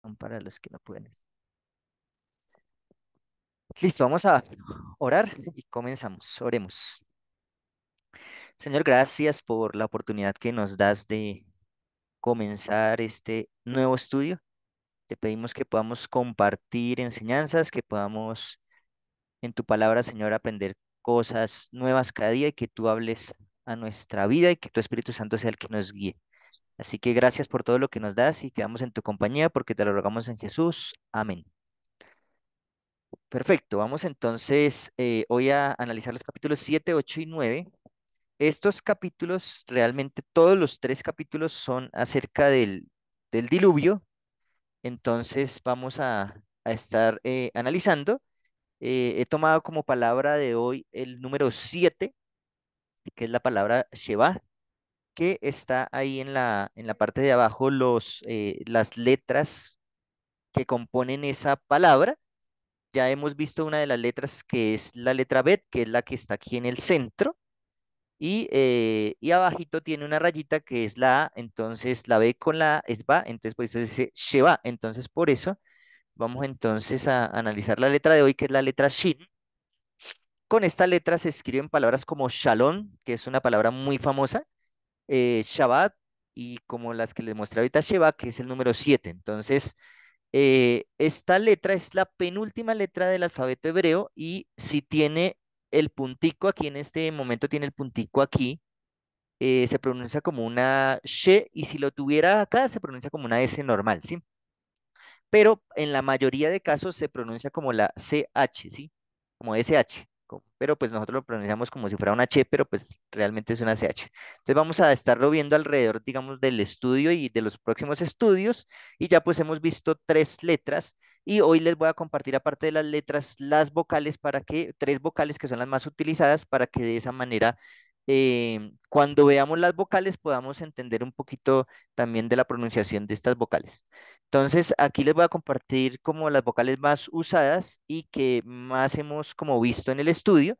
Son para los que no pueden. Listo, vamos a orar y comenzamos. Oremos. Señor, gracias por la oportunidad que nos das de comenzar este nuevo estudio. Te pedimos que podamos compartir enseñanzas, que podamos en tu palabra, Señor, aprender cosas nuevas cada día y que tú hables a nuestra vida y que tu Espíritu Santo sea el que nos guíe. Así que gracias por todo lo que nos das y quedamos en tu compañía porque te lo rogamos en Jesús. Amén. Perfecto, vamos entonces hoy a analizar los capítulos 7, 8 y 9. Estos capítulos, realmente todos los tres capítulos son acerca del diluvio, entonces vamos a estar analizando. He tomado como palabra de hoy el número 7, que es la palabra Sheba, que está ahí en la parte de abajo las letras que componen esa palabra. Ya hemos visto una de las letras que es la letra Bet, que es la que está aquí en el centro, y abajito tiene una rayita que es la A, entonces la B con la A es Ba, entonces por eso dice Sheba. Entonces por eso vamos entonces a analizar la letra de hoy, que es la letra Shin. Con esta letra se escriben palabras como Shalom, que es una palabra muy famosa, Shabbat, y como las que les mostré ahorita, Sheba, que es el número 7. Entonces, esta letra es la penúltima letra del alfabeto hebreo y si tiene el puntico aquí, en este momento tiene el puntico aquí, se pronuncia como una she y si lo tuviera acá se pronuncia como una S normal, ¿sí? Pero en la mayoría de casos se pronuncia como la CH, ¿sí? Como SH. Pero pues nosotros lo pronunciamos como si fuera una H, pero pues realmente es una CH. Entonces vamos a estarlo viendo alrededor, digamos, del estudio y de los próximos estudios. Y ya pues hemos visto tres letras. Y hoy les voy a compartir, aparte de las letras, las vocales para que, tres vocales que son las más utilizadas para que de esa manera, cuando veamos las vocales, podamos entender un poquito también de la pronunciación de estas vocales. Entonces, aquí les voy a compartir como las vocales más usadas y que más hemos como visto en el estudio.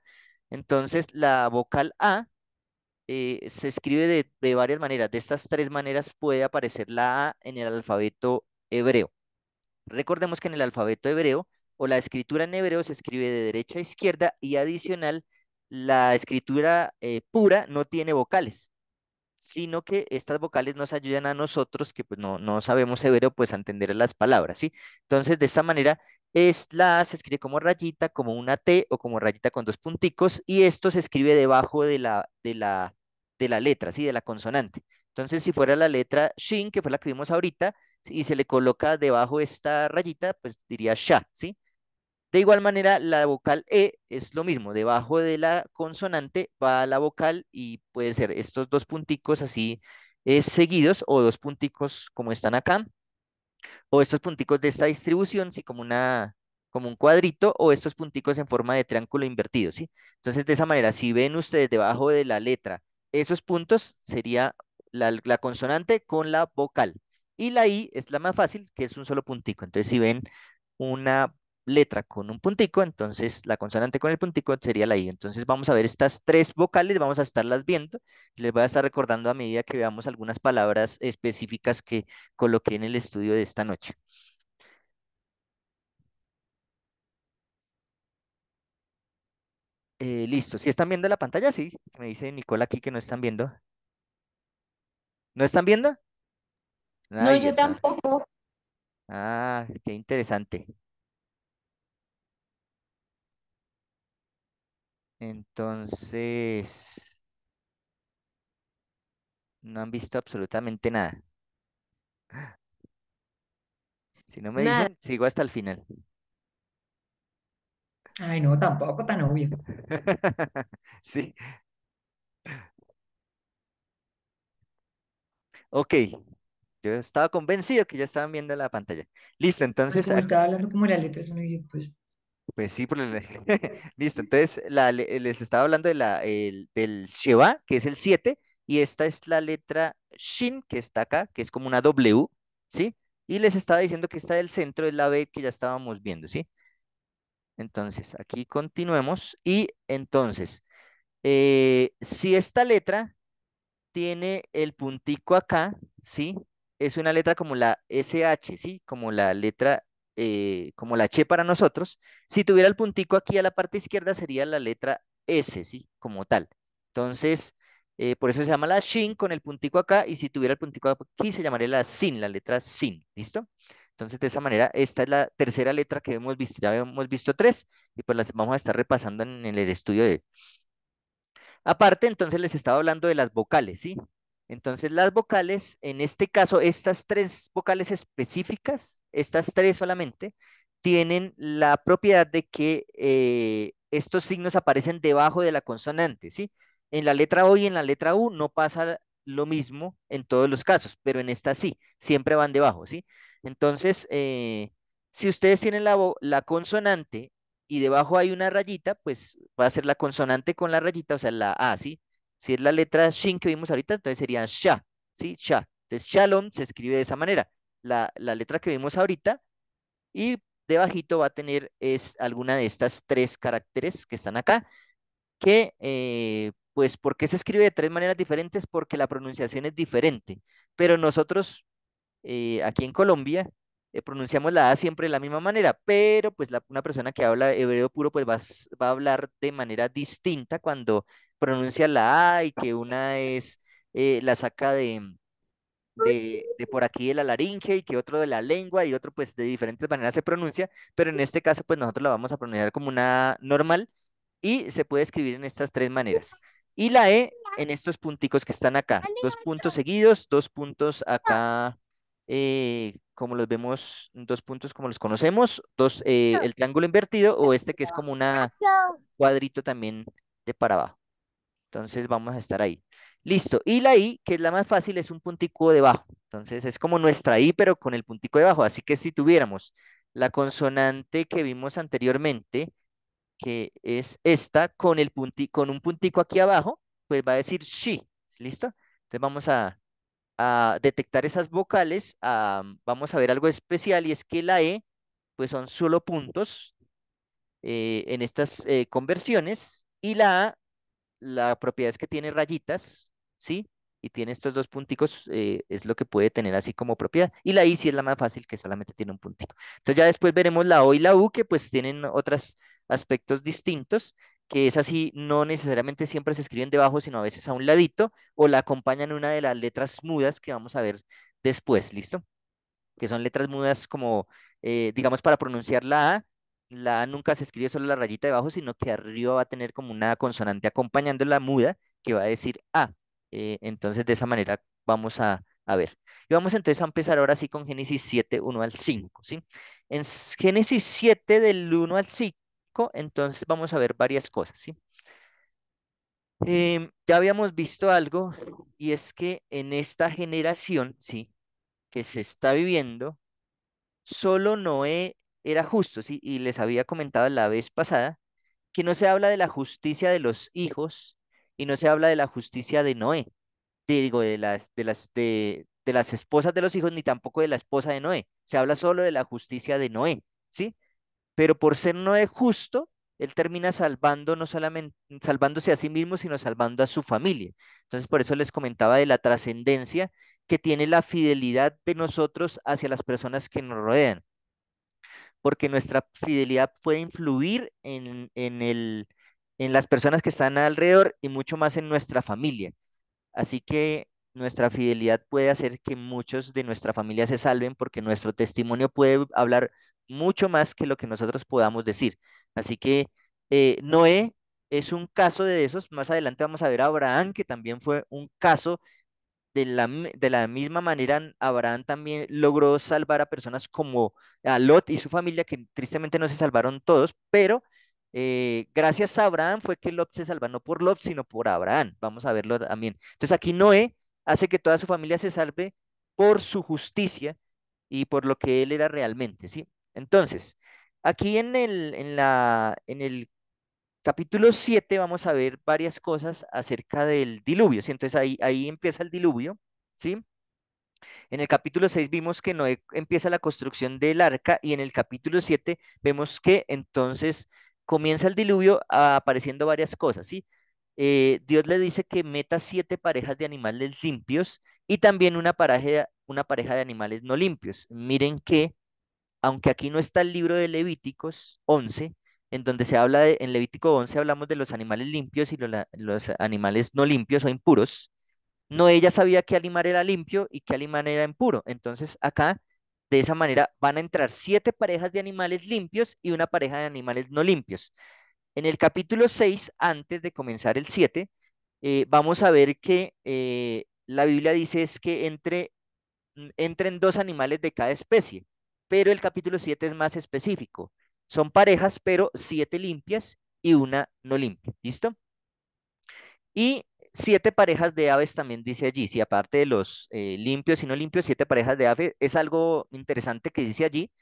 Entonces, la vocal A se escribe de varias maneras. De estas tres maneras puede aparecer la A en el alfabeto hebreo. Recordemos que en el alfabeto hebreo o la escritura en hebreo se escribe de derecha a izquierda y adicional, la escritura pura no tiene vocales, sino que estas vocales nos ayudan a nosotros, que pues no sabemos hebreo, pues a entender las palabras, ¿sí? Entonces, de esta manera, la A se escribe como rayita, como una T o como rayita con dos punticos, y esto se escribe debajo de la letra, ¿sí? De la consonante. Entonces, si fuera la letra Shin, que fue la que vimos ahorita, y se le coloca debajo esta rayita, pues diría Sha, ¿sí? De igual manera, la vocal E es lo mismo, debajo de la consonante va la vocal y puede ser estos dos punticos así seguidos o dos punticos como están acá, o estos punticos de esta distribución, sí, como un cuadrito, o estos punticos en forma de triángulo invertido, ¿sí? Entonces, de esa manera, si ven ustedes debajo de la letra esos puntos, sería la consonante con la vocal. Y la I es la más fácil, que es un solo puntico. Entonces, si ven una letra con un puntico, entonces la consonante con el puntico sería la I. Entonces vamos a ver estas tres vocales, vamos a estarlas viendo. Les voy a estar recordando a medida que veamos algunas palabras específicas que coloqué en el estudio de esta noche. Listo. ¿Si están viendo la pantalla? Sí. Me dice Nicole aquí que no están viendo. ¿No están viendo? No, Ahí yo está. tampoco. Ah, qué interesante. Entonces, no han visto absolutamente nada. Si no me Nada. dicen, sigo hasta el final. Ay, no, tampoco tan obvio. Sí. Ok. Yo estaba convencido que ya estaban viendo la pantalla. Listo, Pues entonces, como estaba hablando como las letras, uno dice, pues pues sí, listo. Entonces, les estaba hablando del Sheva, que es el 7 y esta es la letra Shin, que está acá, que es como una W, ¿sí? Y les estaba diciendo que esta del centro es la B que ya estábamos viendo, ¿sí? Entonces, aquí continuemos. Y entonces, si esta letra tiene el puntico acá, ¿sí? es una letra como la SH, ¿sí? Como la letra, como la H para nosotros. Si tuviera el puntico aquí a la parte izquierda sería la letra S, ¿sí? Como tal. Entonces, por eso se llama la Shin con el puntico acá, y si tuviera el puntico aquí se llamaría la Sin, la letra Sin, ¿listo? Entonces, de esa manera, esta es la tercera letra que hemos visto. Ya hemos visto tres, y pues las vamos a estar repasando en el estudio de aparte, entonces les estaba hablando de las vocales, ¿sí? Entonces, las vocales, en este caso, estas tres vocales específicas, estas tres solamente, tienen la propiedad de que estos signos aparecen debajo de la consonante, ¿sí? En la letra O y en la letra U no pasa lo mismo en todos los casos, pero en esta sí, siempre van debajo, ¿sí? Entonces, si ustedes tienen la consonante y debajo hay una rayita, pues va a ser la consonante con la rayita, o sea, la A, ¿sí? Si es la letra Shin que vimos ahorita, entonces sería Sha, ¿sí? Sha. Entonces, Shalom se escribe de esa manera. La letra que vimos ahorita, y debajito va a tener es alguna de estas tres caracteres que están acá, que, pues, ¿por qué se escribe de tres maneras diferentes? Porque la pronunciación es diferente, pero nosotros aquí en Colombia pronunciamos la A siempre de la misma manera, pero pues una persona que habla hebreo puro pues va a hablar de manera distinta cuando pronuncia la A, y que una es, la saca de por aquí de la laringe, y que otro de la lengua, y otro pues de diferentes maneras se pronuncia, pero en este caso pues nosotros la vamos a pronunciar como una normal, y se puede escribir en estas tres maneras. Y la E en estos punticos que están acá, dos puntos seguidos, dos puntos acá, como los vemos, dos puntos como los conocemos, dos, el triángulo invertido, o este que es como una cuadrito también de para abajo. Entonces vamos a estar ahí. Listo. Y la I, que es la más fácil, es un puntico debajo. Entonces es como nuestra I, pero con el puntico debajo. Así que si tuviéramos la consonante que vimos anteriormente, que es esta, con con un puntico aquí abajo, pues va a decir she. ¿Listo? Entonces vamos a detectar esas vocales. Vamos a ver algo especial, y es que la E, pues son solo puntos en estas conversiones, y la propiedad es que tiene rayitas, ¿sí? Y tiene estos dos punticos, es lo que puede tener así como propiedad. Y la I sí es la más fácil, que solamente tiene un puntico. Entonces ya después veremos la O y la U, que pues tienen otros aspectos distintos, que es así, no necesariamente siempre se escriben debajo, sino a veces a un ladito, o la acompañan una de las letras mudas que vamos a ver después, ¿listo? Que son letras mudas como, digamos, para pronunciar la A nunca se escribe solo la rayita debajo, sino que arriba va a tener como una consonante acompañando la muda que va a decir A. Entonces, de esa manera vamos a ver. Y vamos entonces a empezar ahora sí con Génesis 7 1 al 5, ¿sí? En Génesis 7 del 1 al 5, entonces vamos a ver varias cosas, ¿sí? Ya habíamos visto algo, y es que en esta generación, ¿sí? Que se está viviendo, solo Noé era justo, ¿sí? Y les había comentado la vez pasada que no se habla de la justicia de los hijos, y no se habla de la justicia de Noé, digo, de las esposas de los hijos, ni tampoco de la esposa de Noé. Se habla solo de la justicia de Noé, ¿sí? Pero por ser Noé justo, él termina salvando, no solamente salvándose a sí mismo, sino salvando a su familia. Entonces, por eso les comentaba de la trascendencia que tiene la fidelidad de nosotros hacia las personas que nos rodean, porque nuestra fidelidad puede influir en las personas que están alrededor, y mucho más en nuestra familia. Así que nuestra fidelidad puede hacer que muchos de nuestra familia se salven, porque nuestro testimonio puede hablar mucho más que lo que nosotros podamos decir. Así que Noé es un caso de esos. Más adelante vamos a ver a Abraham, que también fue un caso de la misma manera. Abraham también logró salvar a personas como a Lot y su familia, que tristemente no se salvaron todos, pero gracias a Abraham fue que Lot se salva, no por Lot, sino por Abraham. Vamos a verlo también. Entonces aquí Noé hace que toda su familia se salve por su justicia y por lo que él era realmente, ¿sí? Entonces, aquí en el capítulo 7 vamos a ver varias cosas acerca del diluvio, ¿sí? Entonces ahí empieza el diluvio, ¿sí? En el capítulo 6 vimos que Noé empieza la construcción del arca, y en el capítulo 7 vemos que entonces comienza el diluvio, apareciendo varias cosas, ¿sí? Dios le dice que meta 7 parejas de animales limpios, y también una pareja, una pareja de animales no limpios. Miren que, aunque aquí no está el libro de Levíticos 11, en donde se habla en Levítico 11 hablamos de los animales limpios y los animales no limpios o impuros. No, ella sabía qué animal era limpio y qué animal era impuro. Entonces acá, de esa manera, van a entrar 7 parejas de animales limpios y una pareja de animales no limpios. En el capítulo 6, antes de comenzar el 7, vamos a ver que la Biblia dice es que entren 2 animales de cada especie, pero el capítulo 7 es más específico. Son parejas, pero 7 limpias y una no limpia. ¿Listo? Y 7 parejas de aves también dice allí. Si aparte de los limpios y no limpios, 7 parejas de aves es algo interesante que dice allí,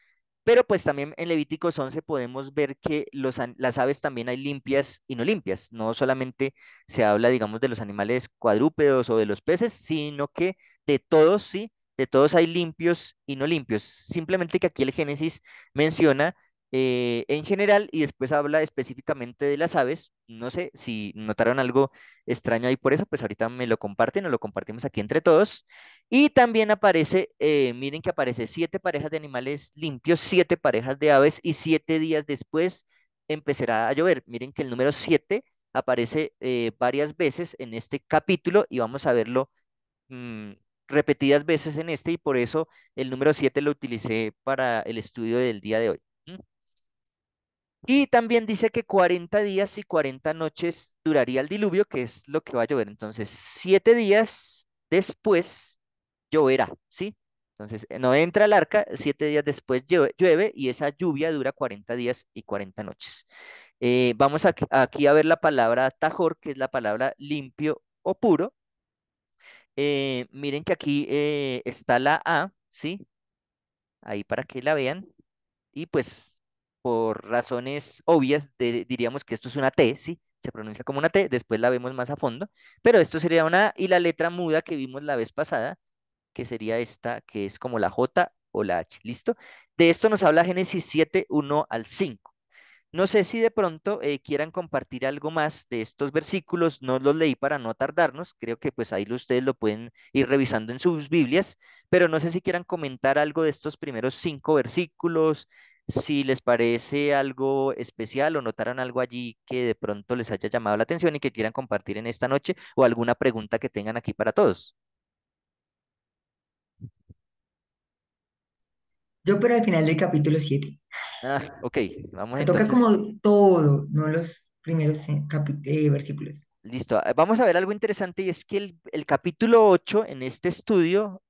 pero pues también en Levíticos 11 podemos ver que las aves también hay limpias y no limpias. No solamente se habla, digamos, de los animales cuadrúpedos o de los peces, sino que de todos, sí, de todos hay limpios y no limpios. Simplemente que aquí el Génesis menciona en general y después habla específicamente de las aves. No sé si notaron algo extraño ahí por eso, pues ahorita me lo comparten o lo compartimos aquí entre todos. Y también aparece, miren que aparece 7 parejas de animales limpios, 7 parejas de aves y 7 días después empezará a llover. Miren que el número 7 aparece varias veces en este capítulo y vamos a verlo mm, repetidas veces en este y por eso el número 7 lo utilicé para el estudio del día de hoy. ¿M? Y también dice que 40 días y 40 noches duraría el diluvio, que es lo que va a llover. Entonces, 7 días después lloverá, ¿sí? Entonces, no entra el arca, 7 días después llueve, y esa lluvia dura 40 días y 40 noches. Vamos aquí a ver la palabra tajor, que es la palabra limpio o puro. Miren que aquí está la A, ¿sí? Ahí para que la vean. Y pues, por razones obvias, diríamos que esto es una T, ¿sí? Se pronuncia como una T, después la vemos más a fondo. Pero esto sería una A y la letra muda que vimos la vez pasada que sería esta, que es como la J o la H. ¿Listo? De esto nos habla Génesis 7, 1 al 5. No sé si de pronto quieran compartir algo más de estos versículos. No los leí para no tardarnos. Creo que pues ahí ustedes lo pueden ir revisando en sus Biblias, pero no sé si quieran comentar algo de estos primeros 5 versículos, si les parece algo especial o notaron algo allí que de pronto les haya llamado la atención y que quieran compartir en esta noche o alguna pregunta que tengan aquí para todos. Yo, pero al final del capítulo 7. Ah, ok, O vamos sea, toca entonces, como todo, no los primeros versículos. listo. Vamos a ver algo interesante y es que el capítulo 8 en este estudio,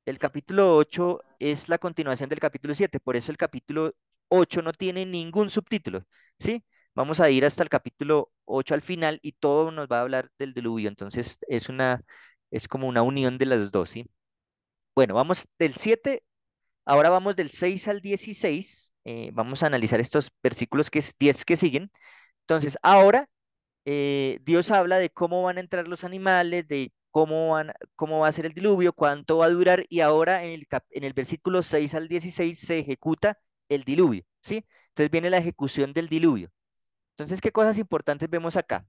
el capítulo 8 es la continuación del capítulo 7, por eso el capítulo 8 no tiene ningún subtítulo, ¿sí? Vamos a ir hasta el capítulo 8 al final y todo nos va a hablar del diluvio, entonces es como una unión de las dos, ¿sí? Bueno, vamos del 7, ahora vamos del 6 al 16, vamos a analizar estos versículos que es 10 que siguen. Entonces, ahora Dios habla de cómo van a entrar los animales, de cómo va a ser el diluvio, cuánto va a durar, y ahora en el versículo 6 al 16 se ejecuta el diluvio, ¿sí? Entonces viene la ejecución del diluvio. Entonces, ¿qué cosas importantes vemos acá?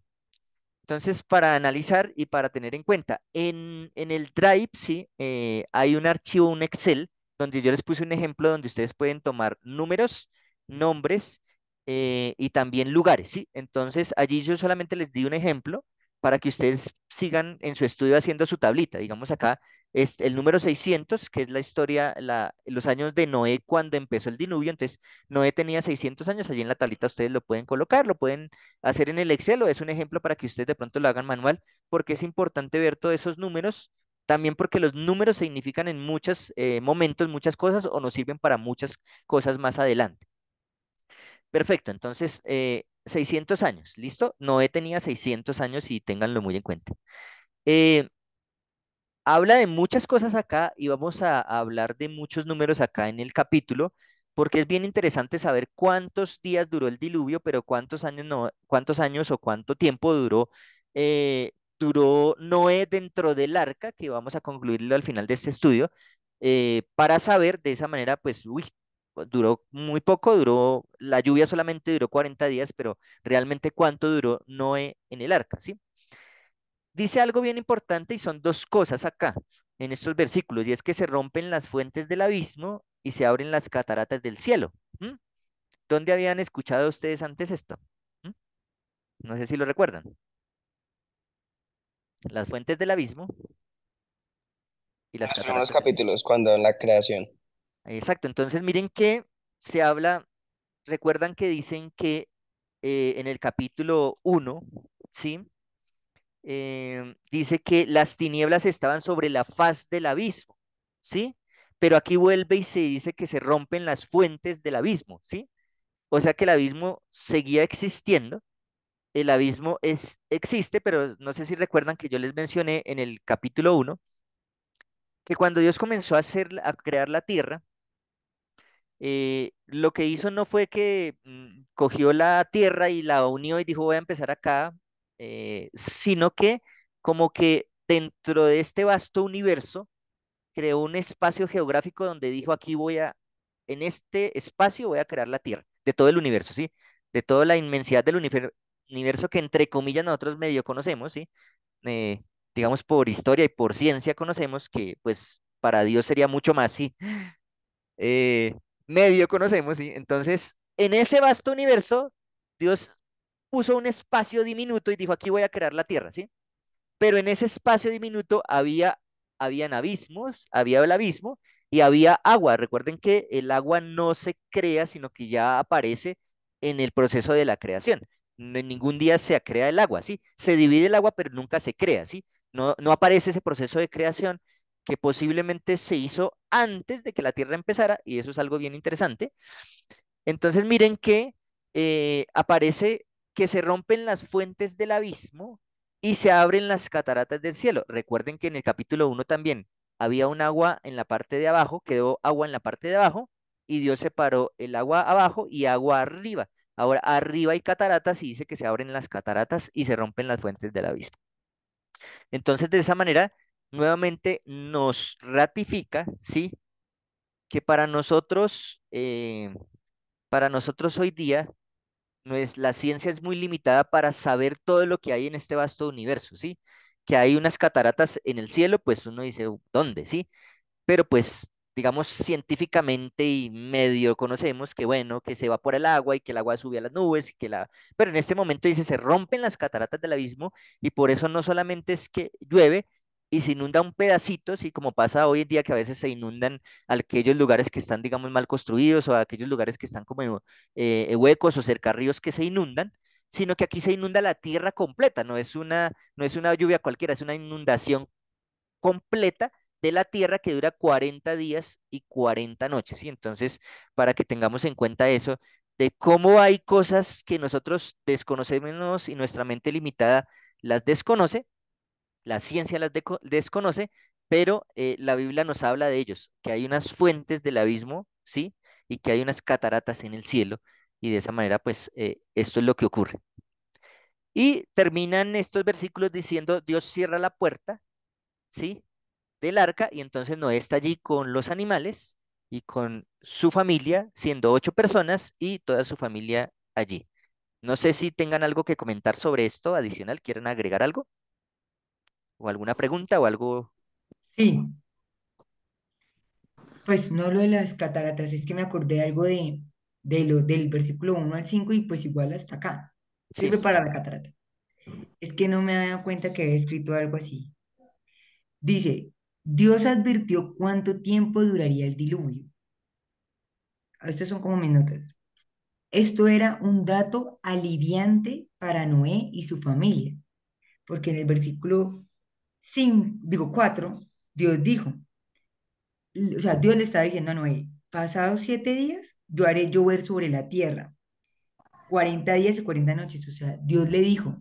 Entonces, para analizar y para tener en cuenta, en el Drive, sí, hay un archivo, un Excel, donde yo les puse un ejemplo donde ustedes pueden tomar números, nombres y también lugares, ¿sí? Entonces, allí yo solamente les di un ejemplo para que ustedes sigan en su estudio haciendo su tablita. Digamos acá es el número 600, que es la historia, los años de Noé cuando empezó el diluvio. Entonces, Noé tenía 600 años, allí en la tablita ustedes lo pueden colocar, lo pueden hacer en el Excel o es un ejemplo para que ustedes de pronto lo hagan manual, porque es importante ver todos esos números, también porque los números significan en muchos momentos muchas cosas o nos sirven para muchas cosas más adelante. Perfecto, entonces 600 años, ¿listo? Noé tenía 600 años y ténganlo muy en cuenta. Eh, Habla de muchas cosas acá y vamos a hablar de muchos números acá en el capítulo, porque es bien interesante saber cuántos días duró el diluvio, pero cuántos años no, cuántos años o cuánto tiempo duró Noé dentro del arca, que vamos a concluirlo al final de este estudio, para saber de esa manera, pues, uy, duró muy poco, la lluvia solamente duró 40 días, pero realmente cuánto duró Noé en el arca, ¿sí? Dice algo bien importante y son 2 cosas acá. en estos versículos, y es que se rompen las fuentes del abismo y se abren las cataratas del cielo. ¿M? ¿Dónde habían escuchado ustedes antes esto? ¿M? No sé si lo recuerdan. Las fuentes del abismo y En las los primeros cataratas del cielo. capítulos, cuando en la creación. Exacto, entonces miren que se habla, recuerdan que dicen que en el capítulo 1, ¿sí? Dice que las tinieblas estaban sobre la faz del abismo, ¿sí? Pero aquí vuelve y se dice que se rompen las fuentes del abismo, ¿sí? O sea que el abismo seguía existiendo, el abismo existe, pero no sé si recuerdan que yo les mencioné en el capítulo 1 que cuando Dios comenzó a a crear la tierra, lo que hizo no fue que cogió la tierra y la unió y dijo voy a empezar acá, sino que como que dentro de este vasto universo creó un espacio geográfico donde dijo aquí en este espacio voy a crear la tierra, de todo el universo, ¿sí? De toda la inmensidad del universo que entre comillas nosotros medio conocemos, ¿sí? Eh, digamos por historia y por ciencia conocemos que pues para Dios sería mucho más, ¿sí? eh, Medio conocemos, ¿sí? Entonces, en ese vasto universo, Dios puso un espacio diminuto y dijo, aquí voy a crear la tierra, ¿sí? Pero en ese espacio diminuto habían abismos, había el abismo y había agua. Recuerden que el agua no se crea, sino que ya aparece en el proceso de la creación. En ningún día se crea el agua, ¿sí? Se divide el agua, pero nunca se crea, ¿sí? No aparece ese proceso de creación que posiblemente se hizo antes de que la Tierra empezara, y eso es algo bien interesante. Entonces miren que aparece que se rompen las fuentes del abismo y se abren las cataratas del cielo. Recuerden que en el capítulo 1 también había un agua en la parte de abajo, quedó agua en la parte de abajo y Dios separó el agua abajo y agua arriba. Ahora arriba hay cataratas y dice que se abren las cataratas y se rompen las fuentes del abismo. Entonces de esa manera nuevamente nos ratifica, ¿sí? Que para nosotros hoy día, no es, la ciencia es muy limitada para saber todo lo que hay en este vasto universo, ¿sí? Que hay unas cataratas en el cielo, pues uno dice, ¿dónde? ¿Sí? Pero pues, digamos, científicamente y medio conocemos que, bueno, que se va por el agua y que el agua sube a las nubes y que la... Pero en este momento dice, se rompen las cataratas del abismo y por eso no solamente es que llueve y se inunda un pedacito, sí, como pasa hoy en día que a veces se inundan aquellos lugares que están, digamos, mal construidos o aquellos lugares que están como huecos o cerca a ríos que se inundan, sino que aquí se inunda la tierra completa, no es una lluvia cualquiera, es una inundación completa de la Tierra que dura 40 días y 40 noches, ¿sí? Entonces, para que tengamos en cuenta eso, de cómo hay cosas que nosotros desconocemos y nuestra mente limitada las desconoce, la ciencia las desconoce, pero la Biblia nos habla de ellos, que hay unas fuentes del abismo, ¿sí? Y que hay unas cataratas en el cielo, y de esa manera, pues, esto es lo que ocurre. Y terminan estos versículos diciendo, Dios cierra la puerta, ¿sí? Del arca y entonces Noé está allí con los animales y con su familia, siendo 8 personas y toda su familia allí. No sé si tengan algo que comentar sobre esto adicional, ¿quieren agregar algo? ¿O alguna pregunta o algo? Sí, pues no lo de las cataratas, es que me acordé de algo del versículo 1 al 5 y pues igual hasta acá. Sí, Sirve para la catarata. Es que no me había dado cuenta que había escrito algo así. Dice, Dios advirtió cuánto tiempo duraría el diluvio. Estas son como mis notas. Esto era un dato aliviante para Noé y su familia, porque en el versículo 5, digo 4, Dios dijo, o sea, Dios le estaba diciendo a Noé, pasados 7 días, yo haré llover sobre la tierra, 40 días y 40 noches, o sea, Dios le dijo,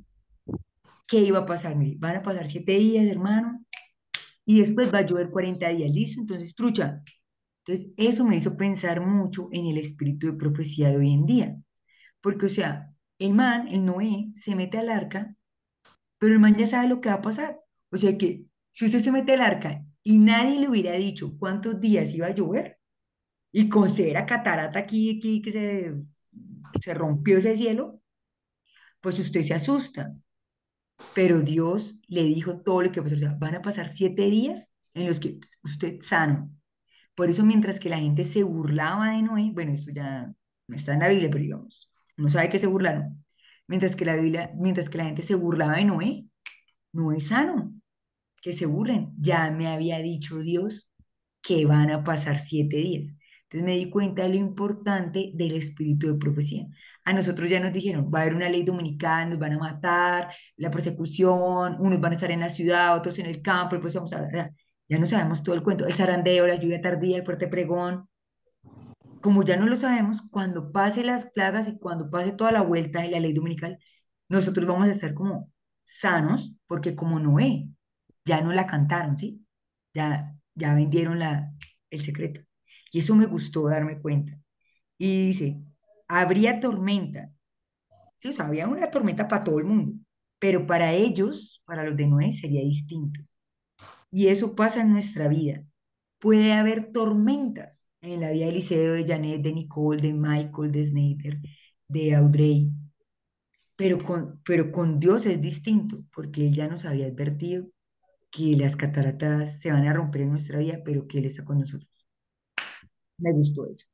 ¿qué iba a pasar? Mire, van a pasar 7 días, hermano, y después va a llover 40 días, ¿listo? Entonces, trucha. Entonces, eso me hizo pensar mucho en el espíritu de profecía de hoy en día. Porque, o sea, el man, el Noé, se mete al arca, pero el man ya sabe lo que va a pasar. O sea que si usted se mete al arca y nadie le hubiera dicho cuántos días iba a llover, y con severa catarata aquí que se rompió ese cielo, pues usted se asusta. Pero Dios le dijo todo lo que pasó. O sea, van a pasar 7 días en los que pues, usted sano. Por eso mientras que la gente se burlaba de Noé, bueno, eso ya no está en la Biblia, pero digamos, uno sabe que se burlaron. Mientras que la gente se burlaba de Noé, no es sano que se burlen. Ya me había dicho Dios que van a pasar 7 días. Entonces me di cuenta de lo importante del espíritu de profecía. A nosotros ya nos dijeron, va a haber una ley dominical, nos van a matar, la persecución, unos van a estar en la ciudad, otros en el campo, y pues vamos a... Ya no sabemos todo el cuento, el zarandeo, la lluvia tardía, el fuerte pregón. Como ya no lo sabemos, cuando pase las plagas y cuando pase toda la vuelta de la ley dominical, nosotros vamos a estar como sanos, porque como Noé, ya no la cantaron, ¿sí? Ya vendieron el secreto. Y eso me gustó darme cuenta. Y dice, habría tormenta, ¿sí? O sea, había una tormenta para todo el mundo, pero para ellos, para los de Noé, sería distinto. Y eso pasa en nuestra vida. Puede haber tormentas en la vida de Eliseo, de Janet, de Nicole, de Michael, de Snyder, de Audrey, pero con Dios es distinto, porque Él ya nos había advertido que las cataratas se van a romper en nuestra vida, pero que Él está con nosotros. Me gustó eso.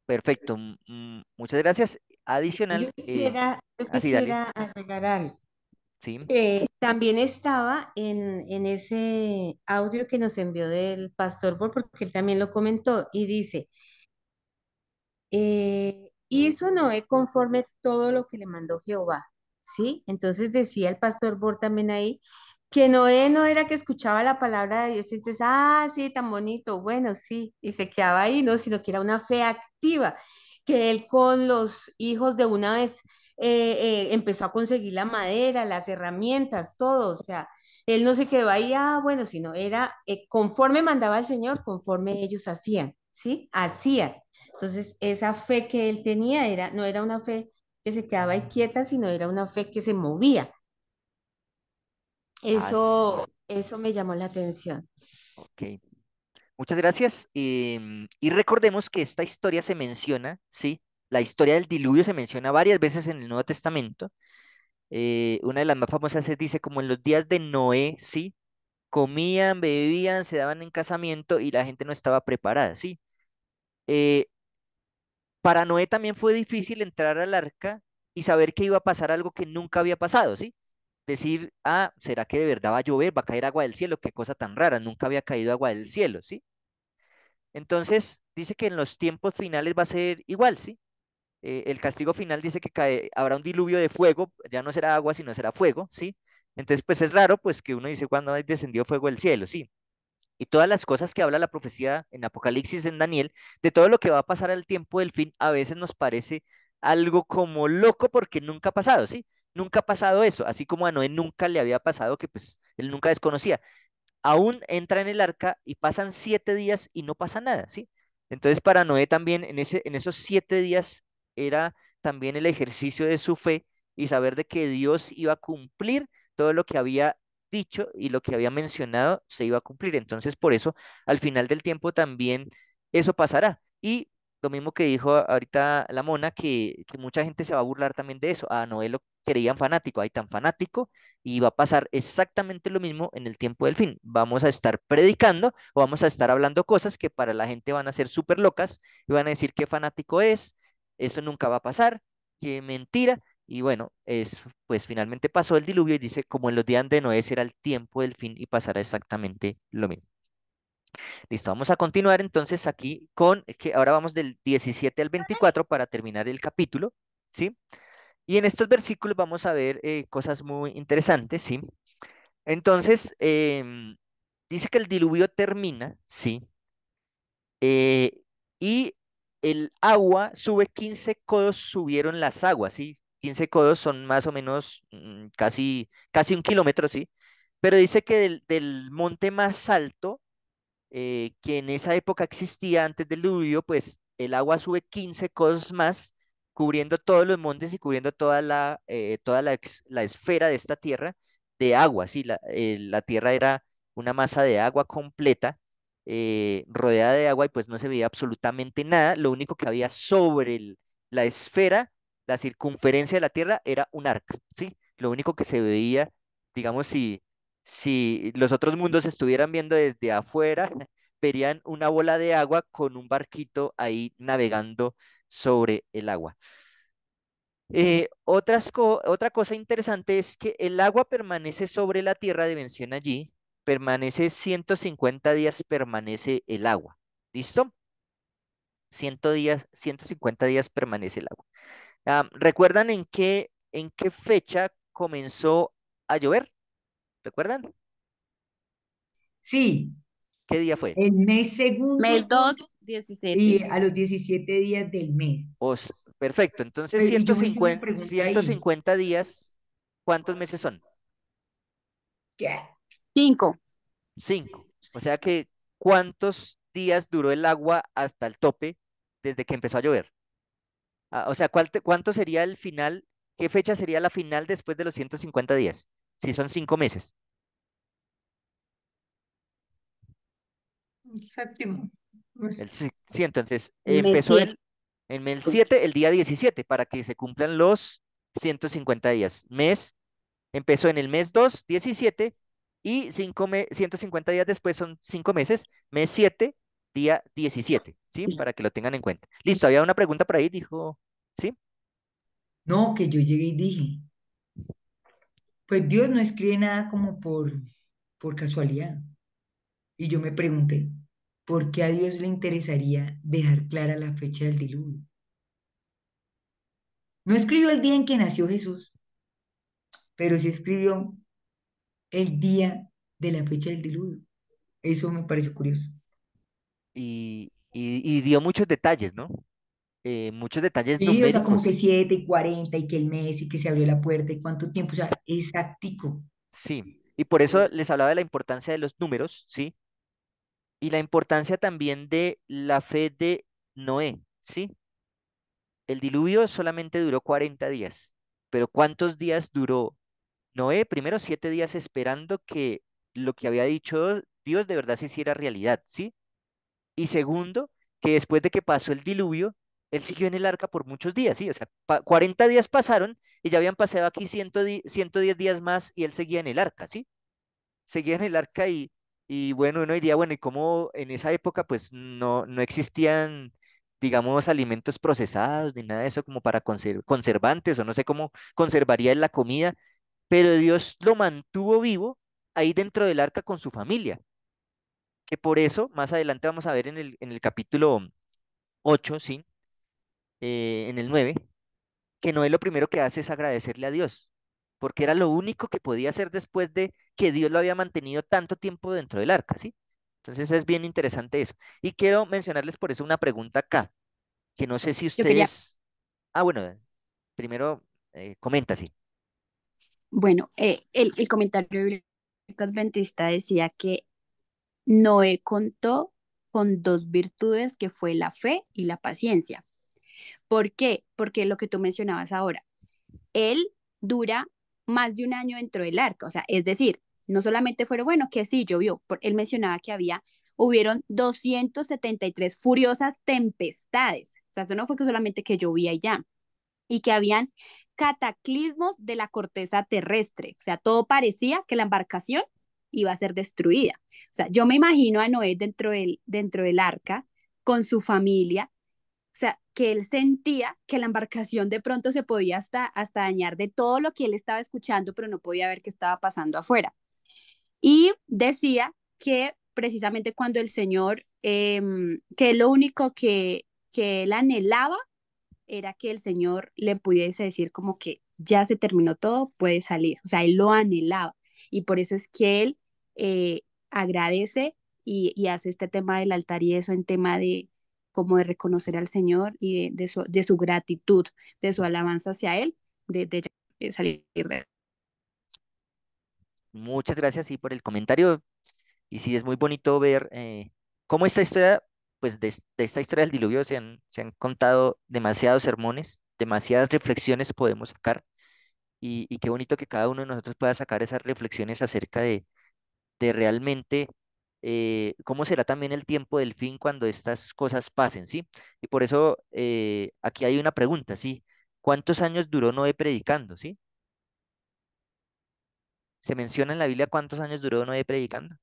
Perfecto. Muchas gracias. Yo Adicional, quisiera, yo así, dale. quisiera agregar algo. Sí. También estaba en ese audio que nos envió del pastor Bor, porque él también lo comentó, y dice, hizo Noé conforme todo lo que le mandó Jehová, ¿sí? Entonces decía el pastor Bor también ahí, que Noé no era que escuchaba la palabra de Dios, y entonces, sí, tan bonito, bueno, sí, y se quedaba ahí, no, sino que era una fe activa, que él con los hijos de una vez empezó a conseguir la madera, las herramientas, todo, o sea, él no se quedó ahí, bueno, sino era conforme mandaba el Señor, conforme ellos hacían, ¿sí? Hacían. Entonces, esa fe que él tenía no era una fe que se quedaba ahí quieta, sino era una fe que se movía. Así. Eso me llamó la atención. Ok. Muchas gracias. Y recordemos que esta historia se menciona, ¿sí? La historia del diluvio se menciona varias veces en el Nuevo Testamento. Una de las más famosas dice como en los días de Noé, ¿sí? Comían, bebían, se daban en casamiento y la gente no estaba preparada, ¿sí? Eh, para Noé también fue difícil entrar al arca y saber que iba a pasar algo que nunca había pasado, ¿sí? Decir, ¿será que de verdad va a llover? ¿Va a caer agua del cielo? Qué cosa tan rara, nunca había caído agua del cielo, ¿sí? Entonces, dice que en los tiempos finales va a ser igual, ¿sí? El castigo final dice que habrá un diluvio de fuego, ya no será agua, sino será fuego, ¿sí? Entonces, pues es raro, pues que uno dice cuando hay descendido fuego del cielo, ¿sí? Y todas las cosas que habla la profecía en Apocalipsis, en Daniel, de todo lo que va a pasar al tiempo del fin, a veces nos parece algo como loco porque nunca ha pasado, ¿sí? Nunca ha pasado eso, así como a Noé nunca le había pasado que pues él nunca desconocía. Aún entra en el arca y pasan 7 días y no pasa nada, ¿sí? Entonces para Noé también en esos 7 días era también el ejercicio de su fe y saber de que Dios iba a cumplir todo lo que había dicho y lo que había mencionado se iba a cumplir. Entonces por eso al final del tiempo también eso pasará. Y lo mismo que dijo ahorita la mona, que mucha gente se va a burlar también de eso. A Noé lo creían fanático, ay, tan fanático y va a pasar exactamente lo mismo en el tiempo del fin. Vamos a estar predicando o vamos a estar hablando cosas que para la gente van a ser súper locas y van a decir qué fanático es, eso nunca va a pasar, qué mentira. Y bueno, pues finalmente pasó el diluvio y dice, como en los días de Noé será el tiempo del fin y pasará exactamente lo mismo. Listo, vamos a continuar entonces aquí con, que ahora vamos del 17 al 24 para terminar el capítulo, ¿sí? Y en estos versículos vamos a ver cosas muy interesantes, ¿sí? Entonces, dice que el diluvio termina, ¿sí? Eh, y el agua sube 15 codos, subieron las aguas, ¿sí? 15 codos son más o menos casi 1 kilómetro, ¿sí? Pero dice que del monte más alto que en esa época existía antes del diluvio, pues el agua sube 15 codos más, cubriendo todos los montes y cubriendo la esfera de esta tierra de agua. Sí, la tierra era una masa de agua completa, rodeada de agua y pues no se veía absolutamente nada. Lo único que había sobre la esfera, la circunferencia de la tierra, era un arca, ¿sí? Lo único que se veía, digamos, sí Si los otros mundos estuvieran viendo desde afuera, verían una bola de agua con un barquito ahí navegando sobre el agua. Otra cosa interesante es que el agua permanece sobre la tierra de mención allí, permanece 150 días, permanece el agua. ¿Listo? 150 días permanece el agua. ¿Recuerdan en qué fecha comenzó a llover? ¿Recuerdan? Sí, ¿Qué día fue? el mes Mes segundo 2 y 17. a los 17 días del mes. Perfecto, entonces Pero, y yo me hice una 150, pregunta ahí. 150 días, ¿cuántos meses son? ¿Qué? 5. 5. O sea que, ¿cuántos días duró el agua hasta el tope desde que empezó a llover? O sea, ¿cuánto sería el final? ¿Qué fecha sería la final después de los 150 días? Si son 5 meses. Séptimo. Pues, Sí, entonces Mes empezó 7. en el 7, el día 17, para que se cumplan los 150 días. Empezó en el mes 2, 17, y 150 días después son 5 meses, mes 7, día 17, ¿sí? Sí. Para que lo tengan en cuenta. Listo, había una pregunta por ahí, dijo, ¿sí? no, que yo llegué y dije, pues Dios no escribe nada como por casualidad. Y yo me pregunté, ¿por qué a Dios le interesaría dejar clara la fecha del diluvio? No escribió el día en que nació Jesús, pero sí escribió el día de la fecha del diluvio. Eso me pareció curioso. Y dio muchos detalles, ¿no? Muchos detalles Sí, o sea, como que numéricos, 7:40 y que el mes y que se abrió la puerta y cuánto tiempo, o sea, exactico. sí. Y por eso les hablaba de la importancia de los números, ¿sí? Y la importancia también de la fe de Noé, ¿sí? El diluvio solamente duró 40 días, pero ¿cuántos días duró Noé? Primero, 7 días esperando que lo que había dicho Dios de verdad se hiciera realidad, ¿sí? Y segundo, que después de que pasó el diluvio, él siguió en el arca por muchos días, ¿sí? O sea, 40 días pasaron y ya habían pasado aquí 110 días más y él seguía en el arca, ¿sí? Seguía en el arca y bueno, uno diría, bueno, y cómo en esa época pues no existían, digamos, alimentos procesados ni nada de eso como para conservantes o no sé cómo conservaría él la comida, pero Dios lo mantuvo vivo ahí dentro del arca con su familia, que por eso más adelante vamos a ver en el capítulo 8, ¿sí? En el 9, que Noé lo primero que hace es agradecerle a Dios, porque era lo único que podía hacer después de que Dios lo había mantenido tanto tiempo dentro del arca, ¿sí? Entonces es bien interesante eso. Y quiero mencionarles por eso una pregunta acá, que no sé si Yo quería, ustedes... Ah, bueno, primero comenta, sí. bueno, el comentario bíblico adventista decía que Noé contó con dos virtudes que fue la fe y la paciencia. ¿Por qué? Porque lo que tú mencionabas ahora, él dura más de un año dentro del arca, o sea, es decir, no solamente fueron, bueno, que sí, llovió, él mencionaba que hubieron 273 furiosas tempestades, o sea, esto no fue que solamente que llovía y ya, y que habían cataclismos de la corteza terrestre, o sea, todo parecía que la embarcación iba a ser destruida. O sea, yo me imagino a Noé dentro del arca con su familia, o sea, que él sentía que la embarcación de pronto se podía hasta dañar de todo lo que él estaba escuchando, pero no podía ver qué estaba pasando afuera. Y decía que precisamente cuando el Señor, que lo único que él anhelaba era que el Señor le pudiese decir como que ya se terminó todo, puede salir. O sea, él lo anhelaba. Y por eso es que él agradece y hace este tema del altar y eso en tema de como de reconocer al Señor y de su gratitud, de su alabanza hacia Él, de salir de... Muchas gracias, sí, por el comentario. Y sí, es muy bonito ver cómo esta historia, pues de esta historia del diluvio se han contado demasiados sermones, demasiadas reflexiones podemos sacar. Y qué bonito que cada uno de nosotros pueda sacar esas reflexiones acerca de realmente cómo será también el tiempo del fin cuando estas cosas pasen, ¿sí? Y por eso aquí hay una pregunta, ¿sí? ¿Cuántos años duró Noé predicando, ¿sí? ¿Se menciona en la Biblia cuántos años duró Noé predicando?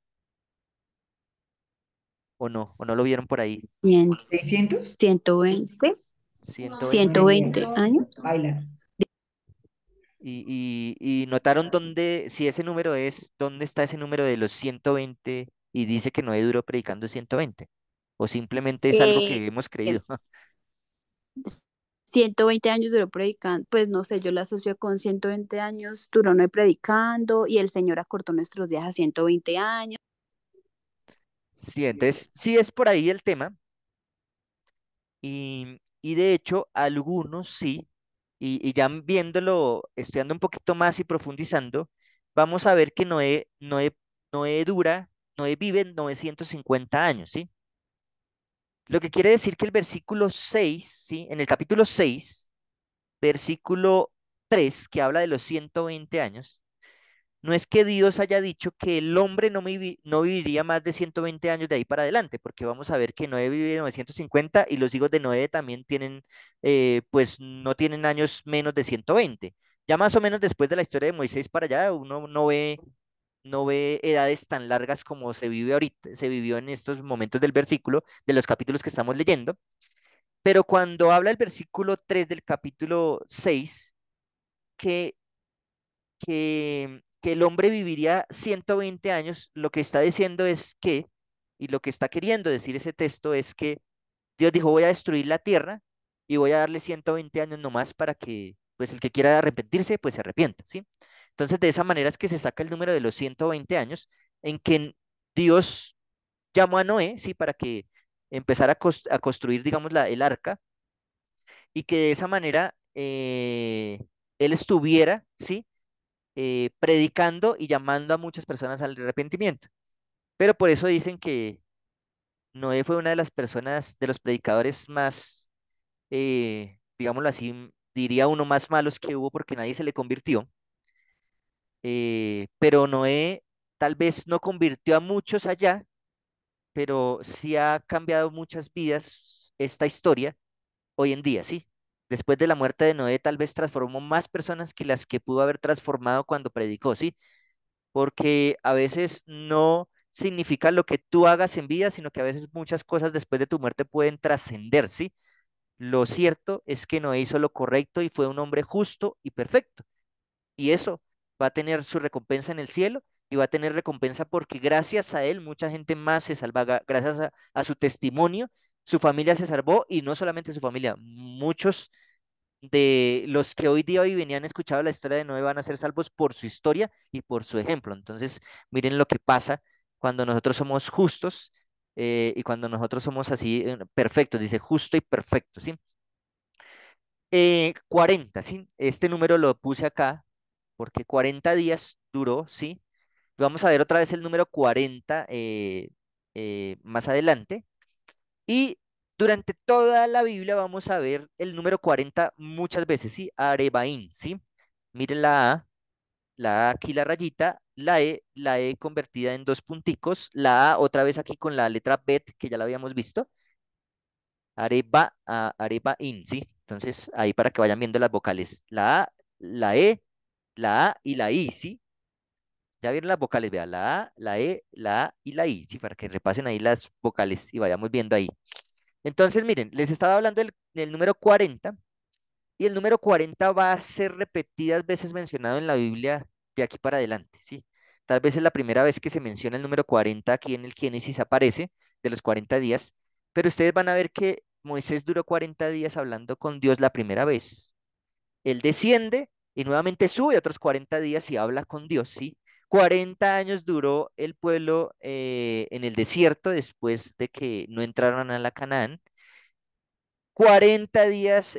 ¿O no lo vieron por ahí? Cien- 600. 120, ¿120? No, ni idea. 120 años. Baila. Y notaron dónde, si ese número es, dónde está ese número de los 120 y dice que Noé duró predicando 120. O simplemente es algo Eh, que hemos creído. 120 años duró predicando, pues no sé, yo la asocio con 120 años duró no predicando y el Señor acortó nuestros días a 120 años. Sí, entonces sí es por ahí el tema. Y de hecho, algunos sí, y ya viéndolo, estudiando un poquito más y profundizando, vamos a ver que Noé dura, Noé vive 950 años, ¿sí? Lo que quiere decir que el versículo 6, ¿sí? En el capítulo 6, versículo 3, que habla de los 120 años, no es que Dios haya dicho que el hombre no viviría más de 120 años de ahí para adelante, porque vamos a ver que Noé vive 950 y los hijos de Noé también tienen, pues no tienen años menos de 120. Ya más o menos después de la historia de Moisés para allá, uno no ve edades tan largas como se vive ahorita, se vivió en estos momentos del versículo, de los capítulos que estamos leyendo. Pero cuando habla el versículo 3 del capítulo 6, que que el hombre viviría 120 años, lo que está diciendo es que, y lo que está queriendo decir ese texto es que Dios dijo, voy a destruir la tierra y voy a darle 120 años nomás para que, pues el que quiera arrepentirse, pues se arrepienta, ¿sí? Entonces, de esa manera es que se saca el número de los 120 años en que Dios llamó a Noé, ¿sí? Para que empezara a construir, digamos, el arca y que de esa manera él estuviera, ¿sí? Predicando y llamando a muchas personas al arrepentimiento. Pero por eso dicen que Noé fue una de las personas, de los predicadores más, digámoslo así, diría uno más malos que hubo porque nadie se le convirtió. Pero Noé tal vez no convirtió a muchos allá, pero sí ha cambiado muchas vidas esta historia hoy en día, ¿sí? Después de la muerte de Noé, tal vez transformó más personas que las que pudo haber transformado cuando predicó, ¿sí? Porque a veces no significa lo que tú hagas en vida, sino que a veces muchas cosas después de tu muerte pueden trascender, ¿sí? Lo cierto es que Noé hizo lo correcto y fue un hombre justo y perfecto. Y eso va a tener su recompensa en el cielo y va a tener recompensa porque gracias a él mucha gente más se salva, gracias a su testimonio, su familia se salvó y no solamente su familia, muchos de los que hoy día hoy venían escuchado la historia de Noé van a ser salvos por su historia y por su ejemplo. Entonces, miren lo que pasa cuando nosotros somos justos y cuando nosotros somos así perfectos, dice justo y perfecto, ¿sí? 40, ¿sí? Este número lo puse acá porque 40 días duró, ¿sí? Vamos a ver otra vez el número 40 más adelante. Y durante toda la Biblia vamos a ver el número 40 muchas veces, ¿sí? Arebaín, ¿sí? Miren la A aquí la rayita, la E convertida en dos punticos, la A otra vez aquí con la letra Bet, que ya la habíamos visto, Arebaín, ¿sí? Entonces ahí para que vayan viendo las vocales, la A, la E, la A y la I, ¿sí? Ya vieron las vocales, vea, la A, la E, la A y la I, ¿sí? Para que repasen ahí las vocales y vayamos viendo ahí. Entonces, miren, les estaba hablando del número 40 y el número 40 va a ser repetidas veces mencionado en la Biblia de aquí para adelante, ¿sí? Tal vez es la primera vez que se menciona el número 40 aquí en el Génesis aparece, de los 40 días, pero ustedes van a ver que Moisés duró 40 días hablando con Dios la primera vez. Él desciende y nuevamente sube otros 40 días y habla con Dios, ¿sí? 40 años duró el pueblo en el desierto después de que no entraron a la Canaán. 40 días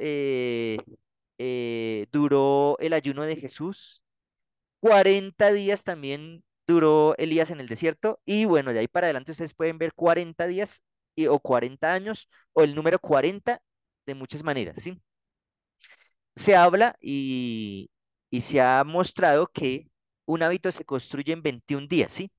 duró el ayuno de Jesús. 40 días también duró Elías en el desierto. Y bueno, de ahí para adelante ustedes pueden ver 40 días o 40 años o el número 40 de muchas maneras, ¿sí? Se habla y se ha mostrado que un hábito se construye en 21 días, ¿sí?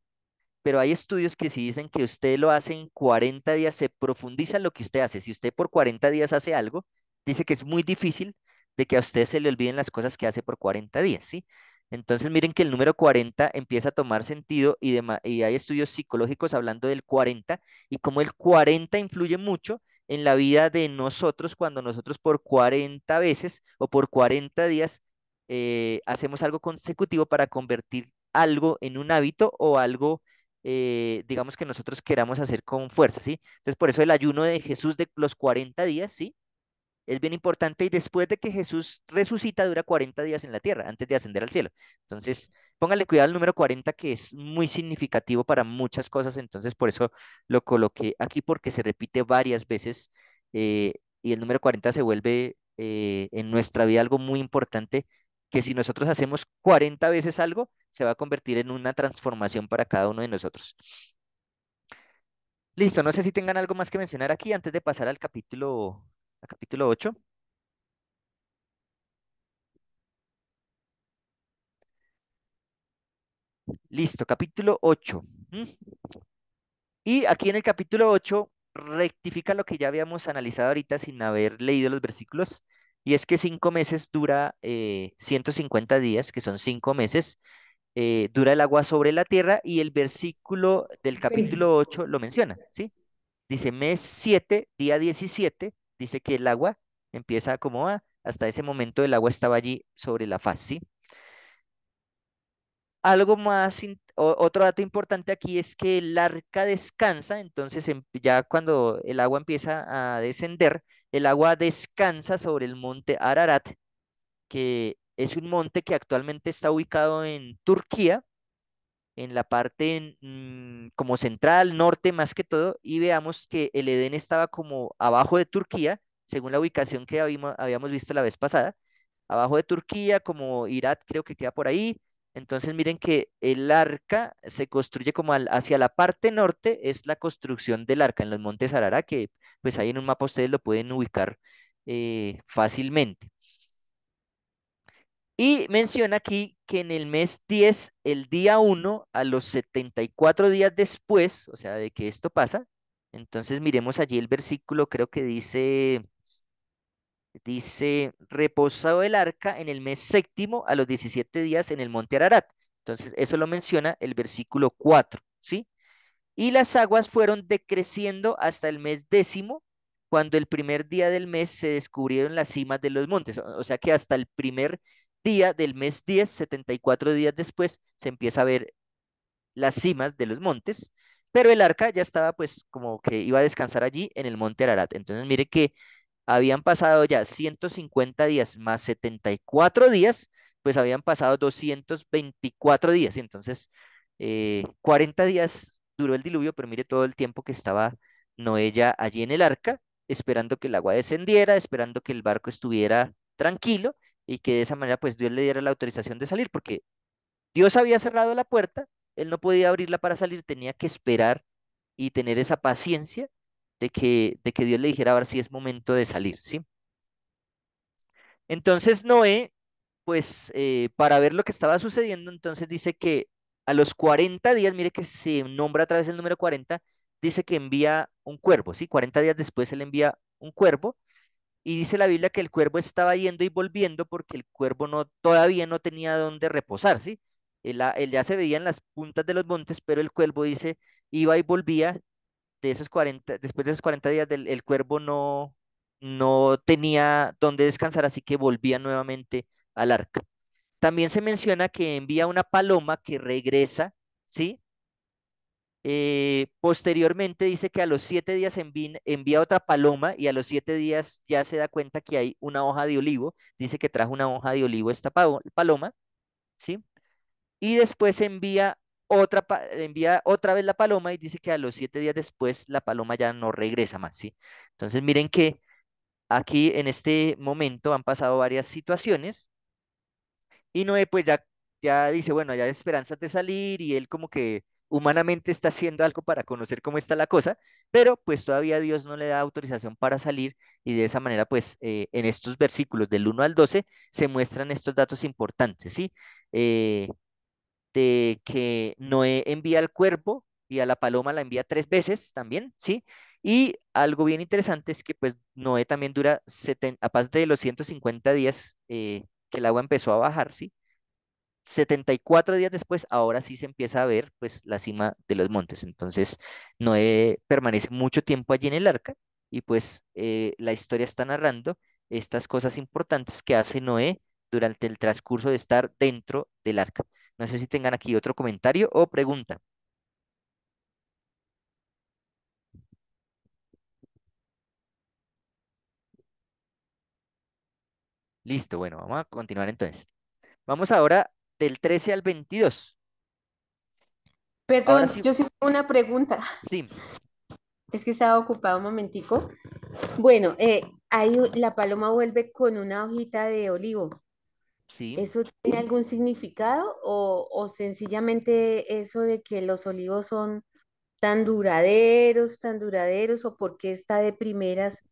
Pero hay estudios que sí dicen que usted lo hace en 40 días, se profundiza en lo que usted hace. Si usted por 40 días hace algo, dice que es muy difícil de que a usted se le olviden las cosas que hace por 40 días, ¿sí? Entonces miren que el número 40 empieza a tomar sentido y hay estudios psicológicos hablando del 40 y cómo el 40 influye mucho en la vida de nosotros cuando nosotros por 40 veces o por 40 días hacemos algo consecutivo para convertir algo en un hábito o algo, digamos, que nosotros queramos hacer con fuerza, ¿sí? Entonces por eso el ayuno de Jesús de los 40 días, ¿sí? Es bien importante y después de que Jesús resucita dura 40 días en la tierra antes de ascender al cielo. Entonces, póngale cuidado al número 40 que es muy significativo para muchas cosas, entonces por eso lo coloqué aquí porque se repite varias veces y el número 40 se vuelve en nuestra vida algo muy importante que si nosotros hacemos 40 veces algo, se va a convertir en una transformación para cada uno de nosotros. Listo, no sé si tengan algo más que mencionar aquí antes de pasar al capítulo 8. Listo, capítulo 8. ¿Mm? Y aquí en el capítulo 8 rectifica lo que ya habíamos analizado ahorita sin haber leído los versículos. Y es que 5 meses dura 150 días, que son 5 meses, dura el agua sobre la tierra y el versículo del Espere. capítulo 8 lo menciona, ¿sí? Dice mes 7 día 17 dice que el agua empieza como va, hasta ese momento el agua estaba allí sobre la faz, ¿sí? Algo más, otro dato importante aquí es que el arca descansa, entonces ya cuando el agua empieza a descender, el agua descansa sobre el monte Ararat, que es un monte que actualmente está ubicado en Turquía, en la parte como central, norte más que todo, y veamos que el Edén estaba como abajo de Turquía, según la ubicación que habíamos visto la vez pasada abajo de Turquía, como Irak creo que queda por ahí. Entonces miren que el arca se construye como hacia la parte norte, es la construcción del arca en los montes Arara, que pues ahí en un mapa ustedes lo pueden ubicar fácilmente. Y menciona aquí que en el mes 10 el día 1 a los 74 días después, o sea, de que esto pasa, entonces miremos allí el versículo, creo que dice, reposado el arca en el mes séptimo a los 17 días en el monte Ararat. Entonces, eso lo menciona el versículo 4, ¿sí? Y las aguas fueron decreciendo hasta el mes décimo, cuando el primer día del mes se descubrieron las cimas de los montes. O sea que hasta el primer día del mes 10, 74 días después, se empieza a ver las cimas de los montes, pero el arca ya estaba pues como que iba a descansar allí en el monte Ararat. Entonces, mire que habían pasado ya 150 días más 74 días, pues habían pasado 224 días. Y entonces, 40 días duró el diluvio, pero mire todo el tiempo que estaba Noé ya allí en el arca, esperando que el agua descendiera, esperando que el barco estuviera tranquilo y que de esa manera pues Dios le diera la autorización de salir, porque Dios había cerrado la puerta, él no podía abrirla para salir, tenía que esperar y tener esa paciencia de que Dios le dijera ahora sí es momento de salir, ¿sí? Entonces Noé, pues para ver lo que estaba sucediendo, entonces dice que a los 40 días, mire que se nombra a través del número 40, dice que envía un cuervo, ¿sí? 40 días después él envía un cuervo y dice la Biblia que el cuervo estaba yendo y volviendo porque el cuervo todavía no tenía dónde reposar, ¿sí? Él ya se veía en las puntas de los montes, pero el cuervo dice, iba y volvía de esos 40, después de esos 40 días el cuervo no tenía dónde descansar, así que volvía nuevamente al arca. También se menciona que envía una paloma que regresa, ¿sí? Posteriormente dice que a los 7 días envía otra paloma y a los 7 días ya se da cuenta que hay una hoja de olivo. Dice que trajo una hoja de olivo esta paloma, ¿sí? Y después envía otra vez la paloma y dice que a los 7 días después la paloma ya no regresa más, ¿sí? Entonces miren que aquí en este momento han pasado varias situaciones y Noé pues ya dice, bueno, ya hay esperanzas de salir y él como que humanamente está haciendo algo para conocer cómo está la cosa, pero pues todavía Dios no le da autorización para salir y de esa manera pues en estos versículos del 1 al 12 se muestran estos datos importantes, ¿sí? Eh, de que Noé envía al cuervo y a la paloma la envía 3 veces también, ¿sí? Y algo bien interesante es que pues Noé también dura, aparte de los 150 días que el agua empezó a bajar, ¿sí? 74 días después, ahora sí se empieza a ver pues la cima de los montes. Entonces, Noé permanece mucho tiempo allí en el arca y pues la historia está narrando estas cosas importantes que hace Noé durante el transcurso de estar dentro del arca. No sé si tengan aquí otro comentario o pregunta. Listo, bueno, vamos a continuar entonces. Vamos ahora del 13 al 22. Ahora Perdón, sí, yo sí tengo una pregunta. sí, Es que estaba ocupado un momentico. Bueno, ahí la paloma vuelve con una hojita de olivo. sí, ¿Eso tiene algún significado o sencillamente eso de que los olivos son tan duraderos, o por qué está de primeras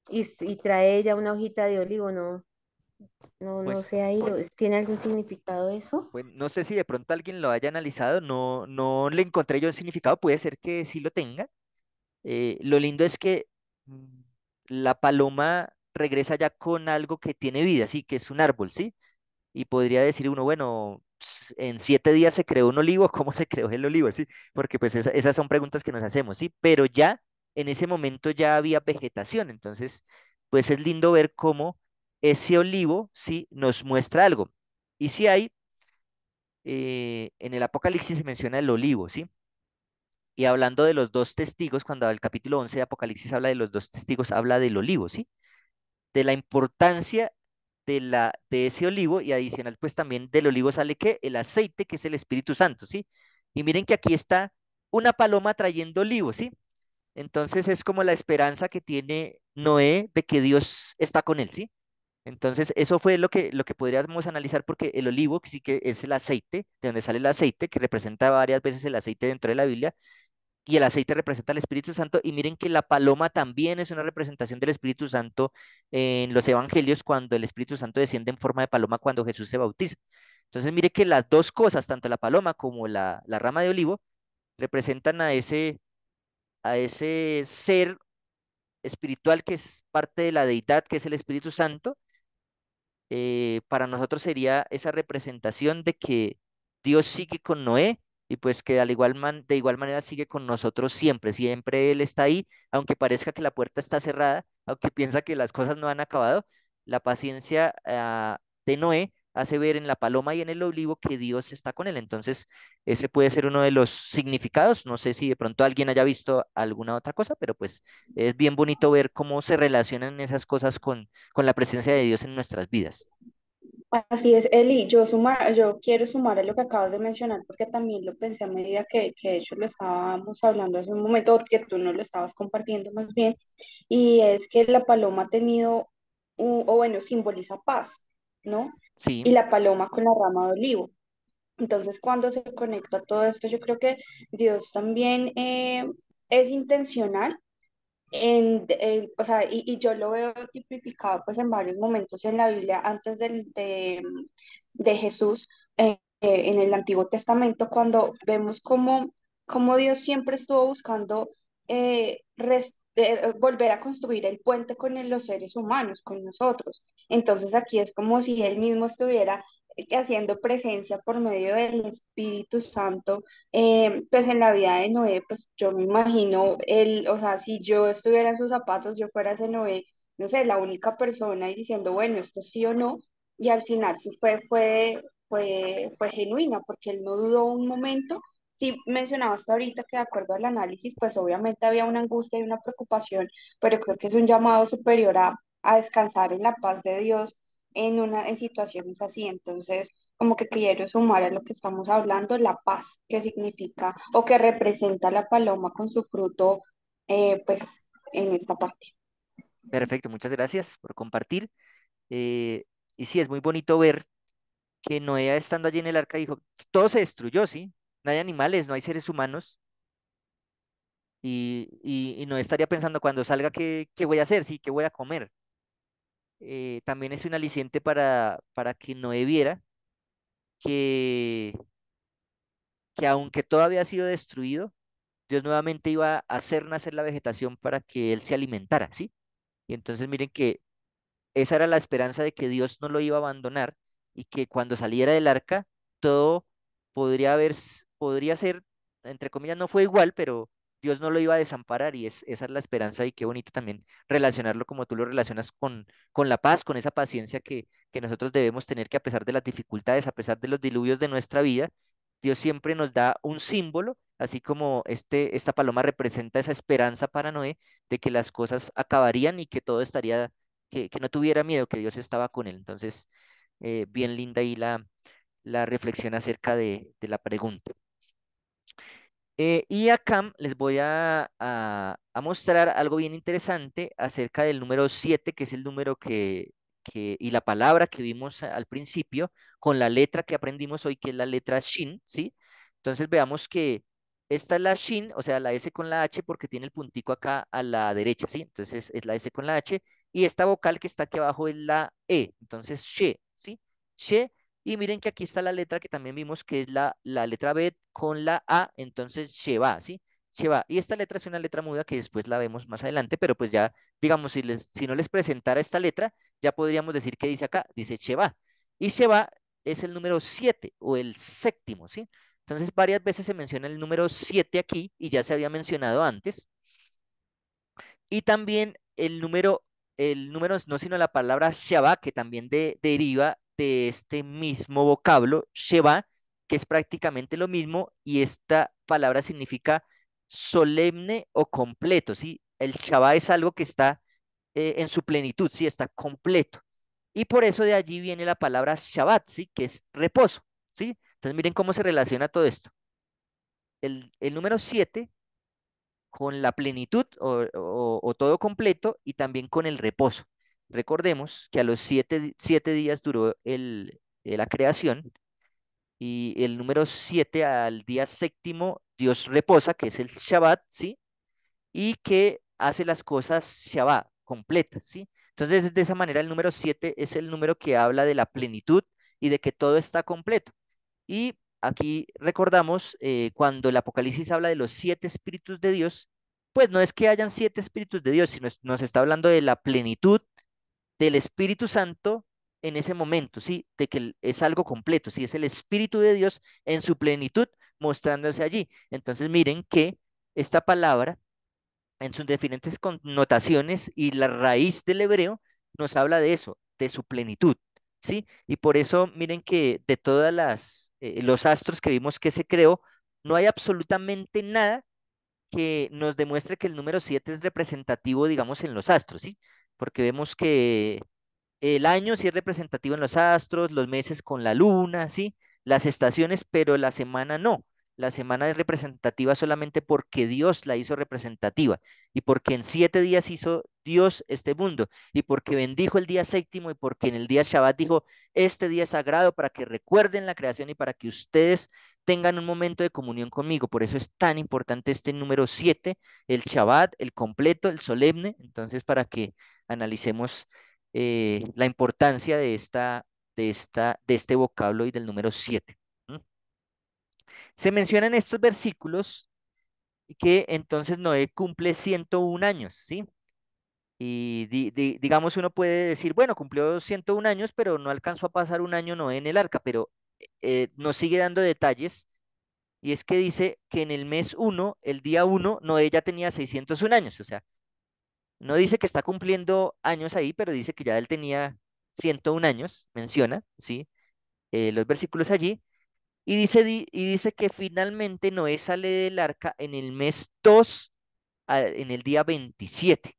y trae ella una hojita de olivo? No, no pues, sé ahí, ¿tiene algún significado eso? pues no sé si de pronto alguien lo haya analizado, no, no le encontré yo el significado, puede ser que sí lo tenga. Lo lindo es que mm, la paloma regresa ya con algo que tiene vida, sí, que es un árbol, ¿sí? Y podría decir uno, bueno, en 7 días se creó un olivo, ¿cómo se creó el olivo? Sí, porque pues esas son preguntas que nos hacemos, ¿sí? Pero ya en ese momento ya había vegetación, entonces pues es lindo ver cómo ese olivo, sí, nos muestra algo. Y si hay, en el Apocalipsis se menciona el olivo, ¿sí? Y hablando de los dos testigos, cuando el capítulo 11 de Apocalipsis habla de los dos testigos, habla del olivo, ¿sí? De la importancia de ese olivo y adicional, pues también del olivo sale ¿qué? El aceite, que es el Espíritu Santo, ¿sí? Y miren que aquí está una paloma trayendo olivo, ¿sí? Entonces es como la esperanza que tiene Noé de que Dios está con él, ¿sí? Entonces eso fue lo que podríamos analizar porque el olivo que sí que es el aceite, de donde sale el aceite, que representa varias veces el aceite dentro de la Biblia, y el aceite representa al Espíritu Santo. Y miren que la paloma también es una representación del Espíritu Santo en los evangelios cuando el Espíritu Santo desciende en forma de paloma cuando Jesús se bautiza. Entonces mire que las dos cosas, tanto la paloma como la rama de olivo, representan a ese ser espiritual que es parte de la deidad, que es el Espíritu Santo. Para nosotros sería esa representación de que Dios sigue con Noé y pues que de igual manera sigue con nosotros siempre, siempre Él está ahí, aunque parezca que la puerta está cerrada, aunque piensa que las cosas no han acabado, la paciencia de Noé hace ver en la paloma y en el olivo que Dios está con él. Entonces, ese puede ser uno de los significados. No sé si de pronto alguien haya visto alguna otra cosa, pero pues es bien bonito ver cómo se relacionan esas cosas con la presencia de Dios en nuestras vidas. Así es, Eli. Yo quiero sumar a lo que acabas de mencionar porque también lo pensé a medida que de hecho lo estábamos hablando hace un momento, o que tú no lo estabas compartiendo más bien, y es que la paloma ha tenido, o bueno, simboliza paz, ¿no? Sí, Y la paloma con la rama de olivo. Entonces, cuando se conecta todo esto, yo creo que Dios también es intencional o sea, y yo lo veo tipificado pues en varios momentos en la Biblia antes de Jesús, en el Antiguo Testamento, cuando vemos cómo Dios siempre estuvo buscando volver a construir el puente con los seres humanos, con nosotros. Entonces aquí es como si Él mismo estuviera haciendo presencia por medio del Espíritu Santo, pues en la vida de Noé, pues yo me imagino él, o sea, si yo estuviera en sus zapatos, yo fuera ese Noé, no sé, la única persona y diciendo, bueno, esto sí o no, y al final sí fue genuina, porque él no dudó un momento. Sí mencionabas hasta ahorita que de acuerdo al análisis, pues obviamente había una angustia y una preocupación, pero creo que es un llamado superior a descansar en la paz de Dios en situaciones así. Entonces, como que quiero sumar a lo que estamos hablando, la paz que significa o que representa la paloma con su fruto, pues en esta parte. perfecto, muchas gracias por compartir. Eh, y sí, es muy bonito ver que Noé estando allí en el arca dijo, todo se destruyó, ¿sí? No hay animales, no hay seres humanos. Y no estaría pensando cuando salga qué voy a hacer, sí, qué voy a comer. También es un aliciente para que Noé viera que, que aunque todo había sido destruido, Dios nuevamente iba a hacer nacer la vegetación para que él se alimentara, ¿sí? Y entonces miren que esa era la esperanza de que Dios no lo iba a abandonar y que cuando saliera del arca todo podría ser, entre comillas, no fue igual, pero Dios no lo iba a desamparar y esa es la esperanza y qué bonito también relacionarlo como tú lo relacionas con la paz, con esa paciencia que nosotros debemos tener que a pesar de las dificultades, a pesar de los diluvios de nuestra vida, Dios siempre nos da un símbolo, así como esta paloma representa esa esperanza para Noé de que las cosas acabarían y que todo estaría, que no tuviera miedo, que Dios estaba con él. Entonces, bien linda ahí la reflexión acerca de la pregunta. Y acá les voy a mostrar algo bien interesante acerca del número 7 que es el número y la palabra que vimos al principio, con la letra que aprendimos hoy, que es la letra Shin, ¿sí? Entonces veamos que esta es la Shin, o sea, la S con la H, porque tiene el puntico acá a la derecha, ¿sí? Entonces es la S con la H, y esta vocal que está aquí abajo es la E, entonces She, ¿sí? She, y miren que aquí está la letra que también vimos que es la letra B con la A, entonces Sheba, ¿sí? Sheba. Y esta letra es una letra muda que después la vemos más adelante, pero pues ya, digamos, si no les presentara esta letra, ya podríamos decir que dice acá, dice Sheba. Y Sheba es el número 7 o el séptimo, ¿sí? Entonces varias veces se menciona el número 7 aquí y ya se había mencionado antes. Y también el número no sino la palabra Shabbat, que también deriva de este mismo vocablo, Sheba, que es prácticamente lo mismo, y esta palabra significa solemne o completo, ¿sí? El Shabbat es algo que está en su plenitud, ¿sí? Está completo. Y por eso de allí viene la palabra Shabbat, ¿sí? Que es reposo, ¿sí? Entonces miren cómo se relaciona todo esto. El número 7 con la plenitud o todo completo y también con el reposo. Recordemos que a los 7 días duró la creación y el número 7 al día séptimo Dios reposa, que es el Shabbat, ¿sí? Y que hace las cosas Shabbat completas, ¿sí? Entonces, de esa manera, el número 7 es el número que habla de la plenitud y de que todo está completo. Y aquí recordamos cuando el Apocalipsis habla de los 7 espíritus de Dios, pues no es que hayan 7 espíritus de Dios, sino nos está hablando de la plenitud del Espíritu Santo en ese momento, ¿sí? De que es algo completo, ¿sí? Es el Espíritu de Dios en su plenitud mostrándose allí. Entonces miren que esta palabra en sus diferentes connotaciones y la raíz del hebreo nos habla de eso, de su plenitud, ¿sí? Y por eso miren que de todas los astros que vimos que se creó, no hay absolutamente nada que nos demuestre que el número 7 es representativo, digamos, en los astros, ¿sí? Porque vemos que el año sí es representativo en los astros, los meses con la luna, ¿sí? Las estaciones, pero la semana no. La semana es representativa solamente porque Dios la hizo representativa y porque en 7 días hizo Dios este mundo y porque bendijo el día séptimo y porque en el día Shabbat dijo, este día es sagrado para que recuerden la creación y para que ustedes tengan un momento de comunión conmigo. Por eso es tan importante este número 7, el Shabbat, el completo, el solemne. Entonces, para que analicemos la importancia de este vocablo y del número 7. Se mencionan estos versículos que entonces Noé cumple 101 años, ¿sí? Y digamos, uno puede decir, bueno, cumplió 101 años, pero no alcanzó a pasar un año Noé en el arca, pero nos sigue dando detalles, y es que dice que en el mes 1, el día 1, Noé ya tenía 601 años, o sea, no dice que está cumpliendo años ahí, pero dice que ya él tenía 101 años, menciona, ¿sí? Los versículos allí, y dice que finalmente Noé sale del arca en el mes 2, en el día 27.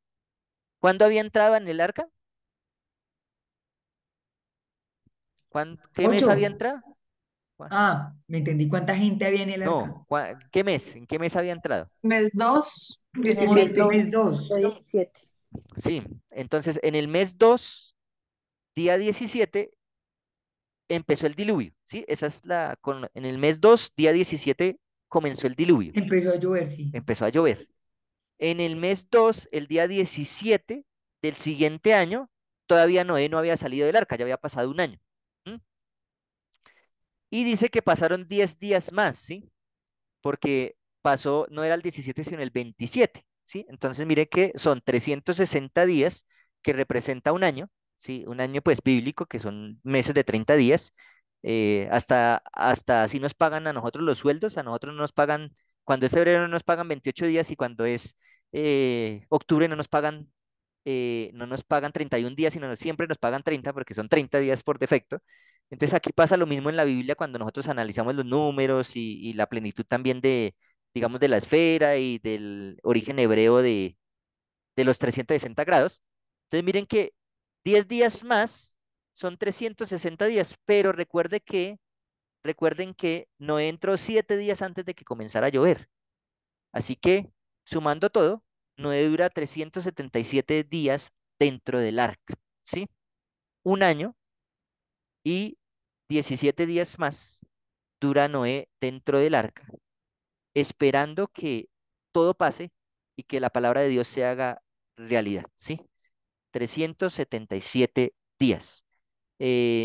¿Cuándo había entrado en el arca? ¿Qué mes había 8. entrado? ¿Cuá- Ah, me entendí cuánta gente había en el arca. No, ¿qué mes? ¿En qué mes había entrado? Mes 2, En el mes 17. Mes 2, 2. 17. Sí, entonces en el mes 2, día 17, empezó el diluvio, ¿sí? En el mes 2, día 17, comenzó el diluvio, Empezó a llover, sí. empezó a llover. En el mes 2, el día 17 del siguiente año, todavía Noé no había salido del arca, ya había pasado un año. ¿M? Y dice que pasaron 10 días más, ¿sí? Porque pasó, no era el 17, sino el 27, ¿sí? Entonces mire que son 360 días, que representa un año, ¿sí? Un año pues bíblico, que son meses de 30 días, Hasta así nos pagan a nosotros los sueldos, a nosotros no nos pagan, cuando es febrero no nos pagan 28 días y cuando es octubre no nos pagan 31 días, sino siempre nos pagan 30 porque son 30 días por defecto. Entonces aquí pasa lo mismo en la Biblia cuando nosotros analizamos los números y la plenitud también de, digamos, de la esfera y del origen hebreo de los 360 grados. Entonces miren que 10 días más son 360 días, pero recuerden que no entró 7 días antes de que comenzara a llover. Así que, sumando todo, Noé dura 377 días dentro del arca, ¿sí? Un año y 17 días más dura Noé dentro del arca, esperando que todo pase y que la palabra de Dios se haga realidad, ¿sí? 377 días.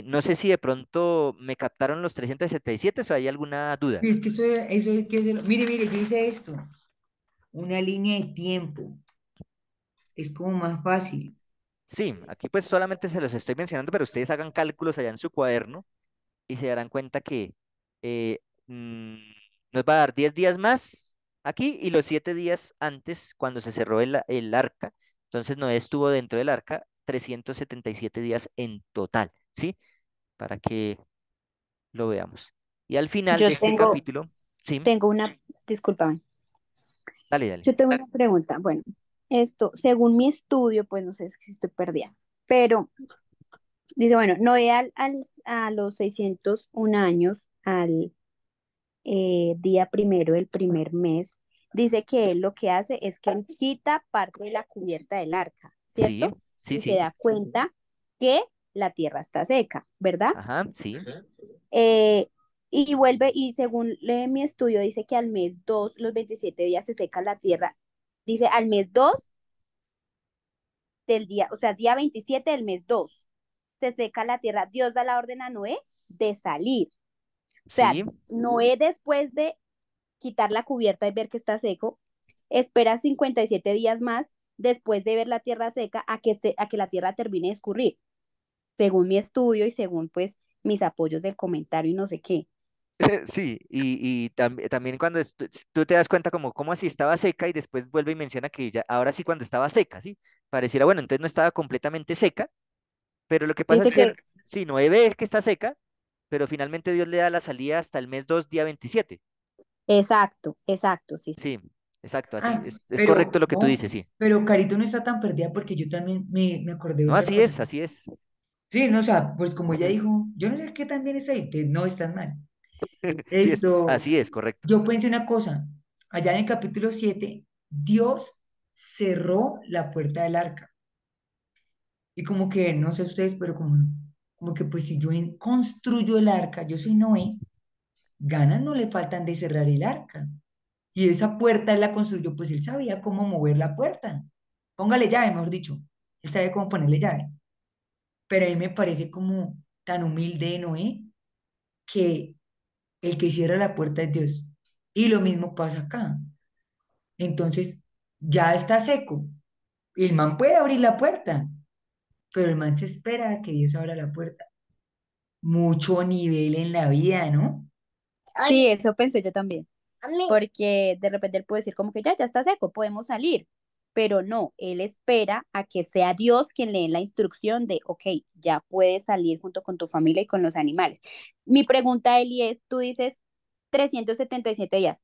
No sé si de pronto me captaron los 377 o hay alguna duda. Y es que eso es que mire, mire, yo hice esto, una línea de tiempo, es como más fácil. Sí, aquí pues solamente se los estoy mencionando, pero ustedes hagan cálculos allá en su cuaderno y se darán cuenta que eh, mm, nos va a dar 10 días más aquí y los 7 días antes cuando se cerró el arca. Entonces Noé estuvo dentro del arca 377 días en total, ¿sí? Para que lo veamos. Y al final Yo de este tengo, capítulo, sí, tengo una, discúlpame, dale, dale. yo tengo una pregunta. Bueno, esto, según mi estudio, pues no sé si estoy perdida, pero dice, bueno, Noé a los 601 años, al día primero del primer mes, dice que él lo que hace es que él quita parte de la cubierta del arca, Sí, ¿cierto? sí, Y se sí, da cuenta que la tierra está seca, ¿verdad? ajá, sí, Eh, y vuelve, y según lee mi estudio, dice que al mes 2 los 27 días se seca la tierra. Dice al mes 2 del día, o sea, día 27 del mes 2 se seca la tierra. Dios da la orden a Noé de salir. O sea, sí, Noé después de quitar la cubierta y ver que está seco, espera 57 días más después de ver la tierra seca a que la tierra termine de escurrir, según mi estudio y según pues mis apoyos del comentario y no sé qué. sí, y también cuando tú te das cuenta como, cómo así estaba seca y después vuelve y menciona que ya, ahora sí cuando estaba seca, ¿sí? Pareciera, bueno, entonces no estaba completamente seca, pero lo que pasa Dice es que que, sí, Noé ve que está seca, pero finalmente Dios le da la salida hasta el mes 2 día 27. exacto, exacto, sí. Sí, exacto, así, Ah, es correcto pero lo que tú no, dices, sí. pero Carito no está tan perdida porque yo también me acordé de No, otra cosa. así es. Sí, no, o sea, pues como ella Ujú. dijo, yo no sé qué también es ahí, que no estás mal. Sí, Esto, así es, correcto. yo pensé una cosa, allá en el capítulo 7 Dios cerró la puerta del arca. Y como que, no sé ustedes, pero como que pues si yo construyo el arca, yo soy Noé, ganas no le faltan de cerrar el arca. Y esa puerta él la construyó, pues él sabía cómo mover la puerta. Póngale llave, mejor dicho. Él sabe cómo ponerle llave. Pero a mí me parece como tan humilde de Noé que el que cierra la puerta es Dios. Y lo mismo pasa acá. Entonces, ya está seco. El man puede abrir la puerta, pero el man se espera a que Dios abra la puerta. Mucho nivel en la vida, ¿no? Sí, eso pensé yo también. Porque de repente él puede decir como que ya está seco, podemos salir. Pero no, él espera a que sea Dios quien le dé la instrucción de, ok, ya puedes salir junto con tu familia y con los animales. Mi pregunta, Eli, es, tú dices 377 días.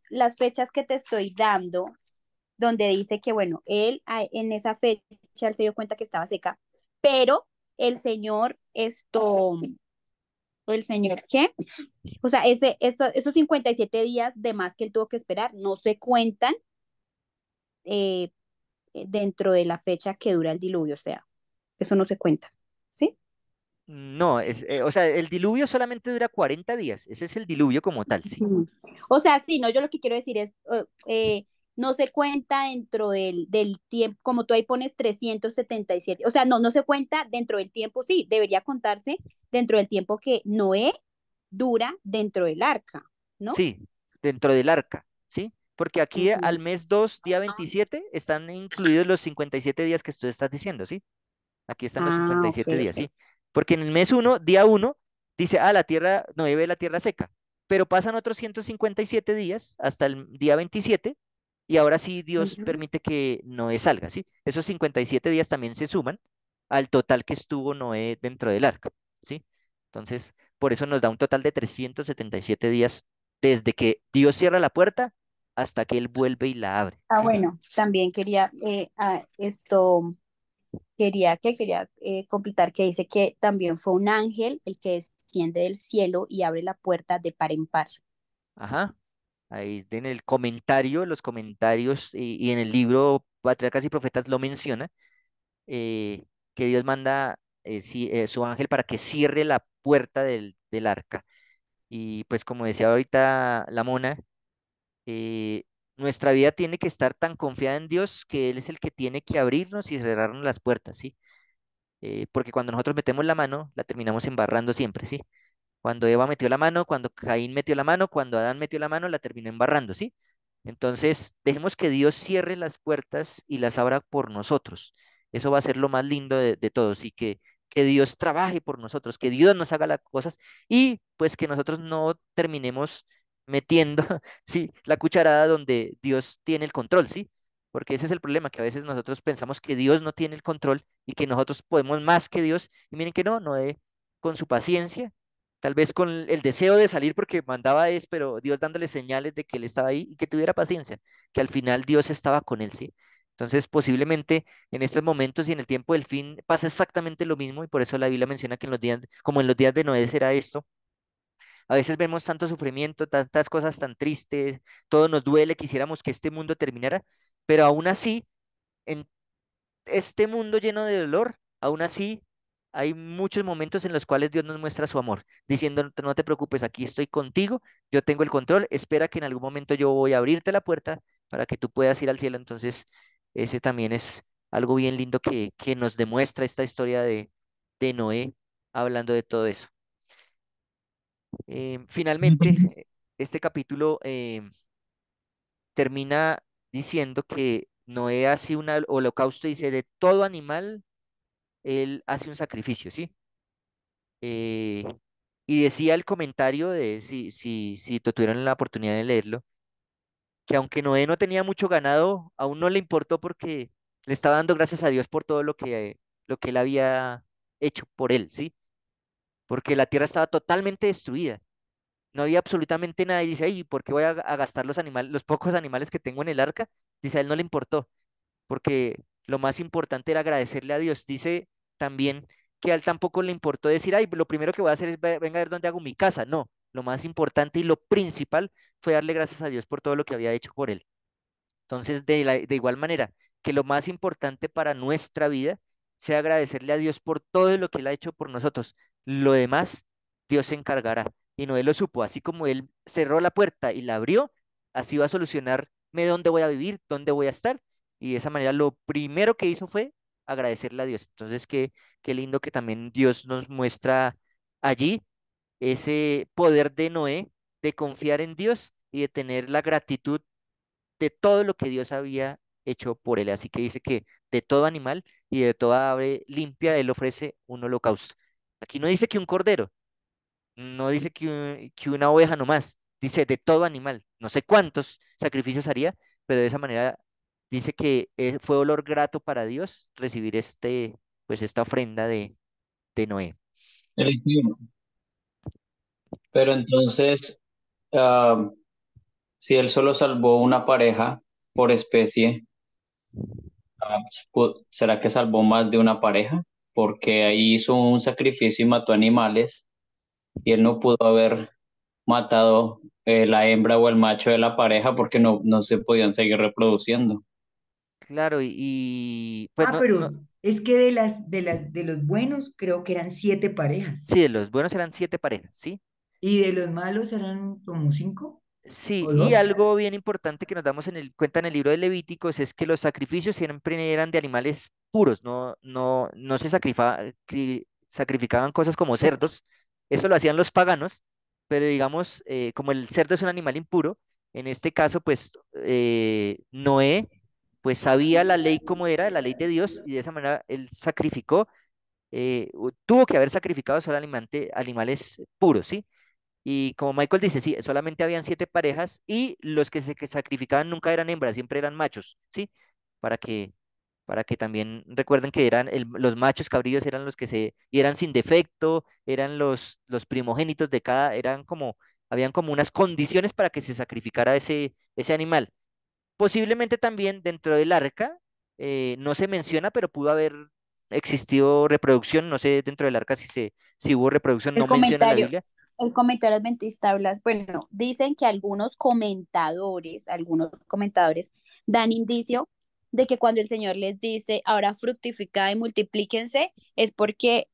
Las fechas que te estoy dando, donde dice que, bueno, en esa fecha él se dio cuenta que estaba seca, pero el Señor, ¿el Señor qué? O sea, esos 57 días de más que él tuvo que esperar no se cuentan eh, dentro de la fecha que dura el diluvio, o sea, eso no se cuenta, ¿sí? No, o sea, el diluvio solamente dura 40 días. Ese es el diluvio como tal, sí. Ujú. O sea, sí, no, yo lo que quiero decir es, no se cuenta dentro del tiempo, como tú ahí pones 377, o sea, no se cuenta dentro del tiempo, sí, debería contarse dentro del tiempo que Noé dura dentro del arca, ¿no? Sí, dentro del arca, ¿sí? Porque aquí al Ujú. mes 2 día 27 están incluidos los 57 días que tú estás diciendo, ¿sí? Aquí están los Ah, cincuenta y ok, siete días, ok. ¿sí? Porque en el mes 1 día 1 dice, ah, la tierra, Noé ve la tierra seca, pero pasan otros 157 días hasta el día 27 y ahora sí Dios Ujú. permite que Noé salga, ¿sí? Esos 57 días también se suman al total que estuvo Noé dentro del arca, ¿sí? Entonces, por eso nos da un total de 377 días desde que Dios cierra la puerta hasta que Él vuelve y la abre. Ah, bueno, también quería esto, quería completar que dice que también fue un ángel el que desciende del cielo y abre la puerta de par en par. Ajá. Ahí en el comentario, los comentarios y en el libro Patriarcas y Profetas lo menciona, que Dios manda su ángel para que cierre la puerta del arca. Y pues como decía ahorita la Mona, eh, nuestra vida tiene que estar tan confiada en Dios que Él es el que tiene que abrirnos y cerrarnos las puertas, ¿sí? Porque cuando nosotros metemos la mano, la terminamos embarrando siempre, ¿sí? Cuando Eva metió la mano, cuando Caín metió la mano, cuando Adán metió la mano, la terminó embarrando, ¿sí? Entonces, dejemos que Dios cierre las puertas y las abra por nosotros. Eso va a ser lo más lindo de todos y que Dios trabaje por nosotros, que Dios nos haga las cosas y pues que nosotros no terminemos metiendo, sí, la cucharada donde Dios tiene el control, ¿sí? Porque ese es el problema, que a veces nosotros pensamos que Dios no tiene el control y que nosotros podemos más que Dios y miren que no, Noé con su paciencia tal vez con el deseo de salir porque mandaba es, pero Dios dándole señales de que él estaba ahí y que tuviera paciencia, que al final Dios estaba con él, ¿sí? Entonces, posiblemente en estos momentos y en el tiempo del fin pasa exactamente lo mismo y por eso la Biblia menciona que en los días, como en los días de Noé será esto. A veces vemos tanto sufrimiento, tantas cosas tan tristes, todo nos duele, quisiéramos que este mundo terminara, pero aún así, en este mundo lleno de dolor, aún así hay muchos momentos en los cuales Dios nos muestra su amor, diciendo, no te preocupes, aquí estoy contigo, yo tengo el control, espera que en algún momento yo voy a abrirte la puerta para que tú puedas ir al cielo. Entonces, ese también es algo bien lindo que nos demuestra esta historia de Noé hablando de todo eso. Finalmente, este capítulo termina diciendo que Noé hace un holocausto, dice, de todo animal él hace un sacrificio, ¿sí? Eh, y decía el comentario de, si tuvieron la oportunidad de leerlo, que aunque Noé no tenía mucho ganado, aún no le importó porque le estaba dando gracias a Dios por todo lo que él había hecho por él, ¿sí? Porque la tierra estaba totalmente destruida. No había absolutamente nada y dice, ay, ¿por qué voy a gastar los animales, los pocos animales que tengo en el arca? Dice, a él no le importó porque lo más importante era agradecerle a Dios. Dice también que a él tampoco le importó decir, ay, lo primero que voy a hacer es venga a ver dónde hago mi casa. No, lo más importante y lo principal fue darle gracias a Dios por todo lo que había hecho por él. Entonces, de igual manera, que lo más importante para nuestra vida sea agradecerle a Dios por todo lo que Él ha hecho por nosotros. Lo demás, Dios se encargará. Y Noé lo supo, así como Él cerró la puerta y la abrió, así va a solucionarme dónde voy a vivir, dónde voy a estar. Y de esa manera, lo primero que hizo fue agradecerle a Dios. Entonces, qué lindo que también Dios nos muestra allí ese poder de Noé, de confiar en Dios y de tener la gratitud de todo lo que Dios había hecho por él. Así que dice que de todo animal y de toda ave limpia él ofrece un holocausto. Aquí no dice que un cordero, no dice que una oveja nomás, dice de todo animal. No sé cuántos sacrificios haría, pero de esa manera dice que fue olor grato para Dios recibir pues esta ofrenda de Noé. El 21. Pero entonces, ah, si él solo salvó una pareja por especie, ¿será que salvó más de una pareja? Porque ahí hizo un sacrificio y mató animales y él no pudo haber matado la hembra o el macho de la pareja porque no se podían seguir reproduciendo. Claro, pues Ah, no, no, pero es que de los buenos creo que eran 7 parejas sí, de los buenos eran 7 parejas, ¿sí? y de los malos eran como 5 Sí, o y 2. algo bien importante que nos damos cuenta en el libro de Levíticos es que los sacrificios siempre eran de animales puros, no se sacrificaban cosas como cerdos, eso lo hacían los paganos, pero digamos, como el cerdo es un animal impuro, en este caso, pues Noé, pues sabía la ley como era, la ley de Dios, y de esa manera él sacrificó tuvo que haber sacrificado solamente animales puros, ¿sí? Y como Michael dice, sí, solamente habían 7 parejas y los que sacrificaban nunca eran hembras, siempre eran machos, ¿sí? Para que, para que también recuerden que eran los machos cabríos eran los que y eran sin defecto, eran los primogénitos de cada, habían como unas condiciones para que se sacrificara ese animal. Posiblemente también dentro del arca, no se menciona, pero pudo haber existido reproducción, no sé dentro del arca si hubo reproducción, El no menciona la comentario, Biblia. el comentario adventista habla, bueno, dicen que algunos comentadores dan indicio de que cuando el Señor les dice, ahora fructificad y multiplíquense, es porque,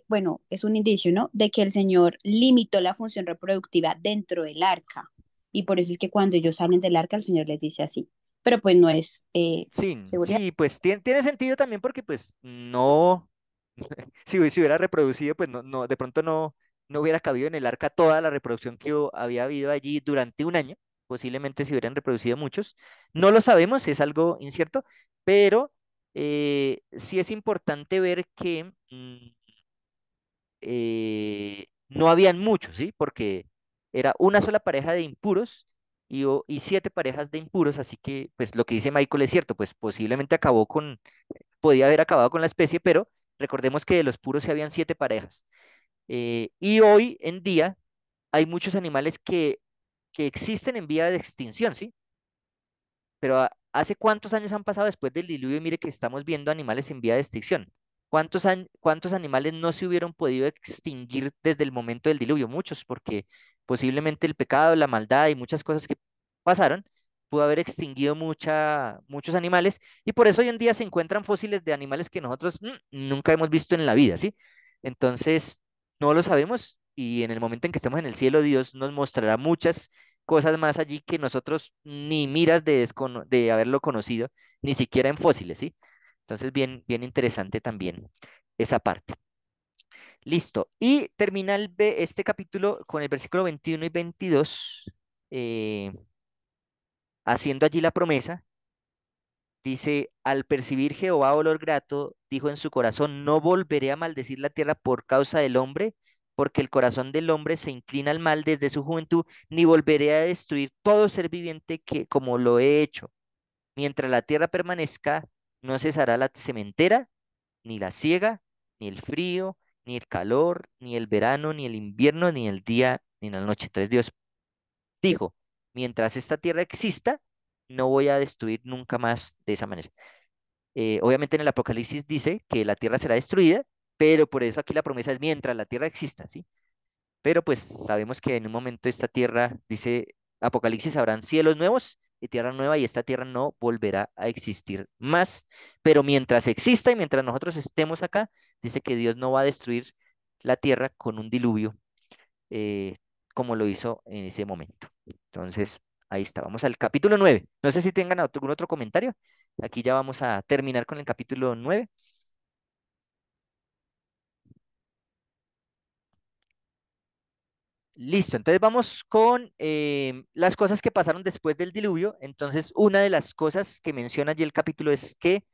bueno, es un indicio, ¿no? De que el Señor limitó la función reproductiva dentro del arca. Y por eso es que cuando ellos salen del arca, el Señor les dice así. Pero pues no es Sí, seguridad. sí, pues tiene sentido también porque pues no, si hubiera reproducido, pues de pronto no hubiera cabido en el arca toda la reproducción que había habido allí durante un año. Posiblemente se hubieran reproducido muchos. No lo sabemos, es algo incierto, pero sí es importante ver que no habían muchos, ¿sí? Porque era una sola pareja de impuros y 7 parejas de impuros, así que pues lo que dice Michael es cierto, pues posiblemente podía haber acabado con la especie, pero recordemos que de los puros se habían 7 parejas. Y hoy en día hay muchos animales que existen en vía de extinción, ¿sí? Pero ¿hace cuántos años han pasado después del diluvio? Y mire que estamos viendo animales en vía de extinción. ¿Cuántos animales no se hubieron podido extinguir desde el momento del diluvio? Muchos, porque posiblemente el pecado, la maldad y muchas cosas que pasaron pudo haber extinguido muchos animales y por eso hoy en día se encuentran fósiles de animales que nosotros nunca hemos visto en la vida, ¿sí? Entonces, no lo sabemos y en el momento en que estemos en el cielo, Dios nos mostrará muchas cosas más allí que nosotros ni miras de haberlo conocido, ni siquiera en fósiles, ¿sí? Entonces, bien, bien interesante también esa parte. Listo. Y termina este capítulo con el versículo 21 y 22, eh, haciendo allí la promesa. Dice, al percibir Jehová olor grato, dijo en su corazón, no volveré a maldecir la tierra por causa del hombre, porque el corazón del hombre se inclina al mal desde su juventud, ni volveré a destruir todo ser viviente que como lo he hecho. Mientras la tierra permanezca, no cesará la sementera, ni la siega, ni el frío, ni el calor, ni el verano, ni el invierno, ni el día, ni la noche. Entonces Dios dijo, mientras esta tierra exista, no voy a destruir nunca más de esa manera. Obviamente en el Apocalipsis dice que la tierra será destruida, pero por eso aquí la promesa es mientras la tierra exista, ¿sí? Pero pues sabemos que en un momento esta tierra, dice Apocalipsis, habrán cielos nuevos y tierra nueva y esta tierra no volverá a existir más. Pero mientras exista y mientras nosotros estemos acá, dice que Dios no va a destruir la tierra con un diluvio eh, como lo hizo en ese momento. Entonces, ahí está. Vamos al capítulo 9. No sé si tengan algún otro comentario. Aquí ya vamos a terminar con el capítulo 9. Listo, entonces vamos con las cosas que pasaron después del diluvio. Entonces, una de las cosas que menciona allí el capítulo es que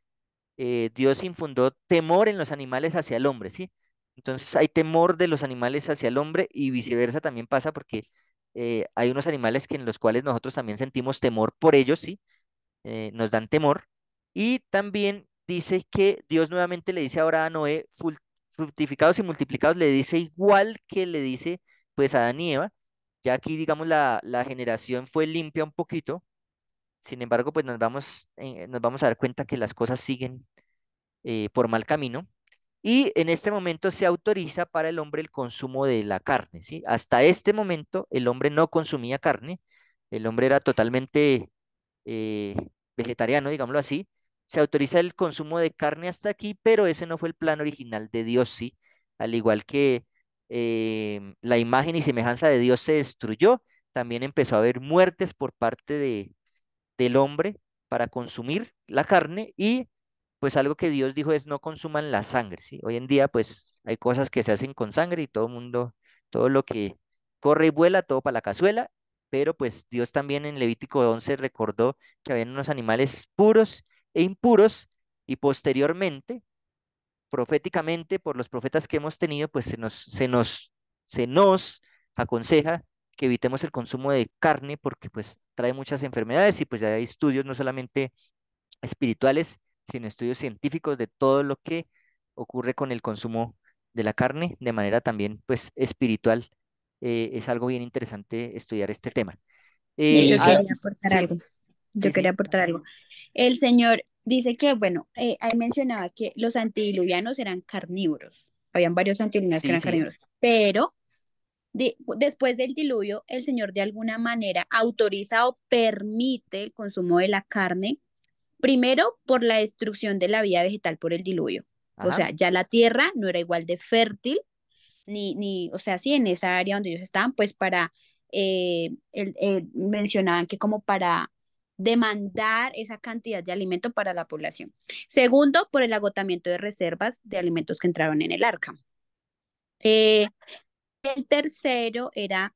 Dios infundó temor en los animales hacia el hombre, ¿sí? Entonces hay temor de los animales hacia el hombre y viceversa también pasa porque hay unos animales en los cuales nosotros también sentimos temor por ellos, ¿sí? Nos dan temor. Y también dice que Dios nuevamente le dice ahora a Noé, fructificados y multiplicados, le dice igual que le dice pues a Adán y Eva. Ya aquí, digamos, la generación fue limpia un poquito. Sin embargo, pues nos vamos a dar cuenta que las cosas siguen por mal camino. Y en este momento se autoriza para el hombre el consumo de la carne, ¿sí? Hasta este momento el hombre no consumía carne, el hombre era totalmente eh, vegetariano, digámoslo así. Se autoriza el consumo de carne hasta aquí, pero ese no fue el plan original de Dios, ¿sí? Al igual que la imagen y semejanza de Dios se destruyó, también empezó a haber muertes por parte del hombre para consumir la carne y pues algo que Dios dijo es no consuman la sangre, ¿sí? Hoy en día pues hay cosas que se hacen con sangre y todo el mundo, todo lo que corre y vuela, todo para la cazuela, pero pues Dios también en Levítico 11 recordó que habían unos animales puros e impuros y posteriormente proféticamente, por los profetas que hemos tenido, pues se nos aconseja que evitemos el consumo de carne porque pues trae muchas enfermedades y pues ya hay estudios no solamente espirituales, sino estudios científicos de todo lo que ocurre con el consumo de la carne de manera también pues espiritual. Es algo bien interesante estudiar este tema. Y Yo esa- quería aportar Sí, algo. Yo sí, quería sí, aportar algo. El señor dice que, bueno, ahí mencionaba que los antidiluvianos eran carnívoros. Habían varios antidiluvianos que sí, eran sí. carnívoros, pero después del diluvio, el Señor de alguna manera autoriza o permite el consumo de la carne, primero por la destrucción de la vida vegetal por el diluvio. O Ajá. sea, ya la tierra no era igual de fértil, o sea, sí, en esa área donde ellos estaban, pues para, mencionaban que como para demandar esa cantidad de alimento para la población. Segundo, por el agotamiento de reservas de alimentos que entraron en el arca. Eh, el tercero era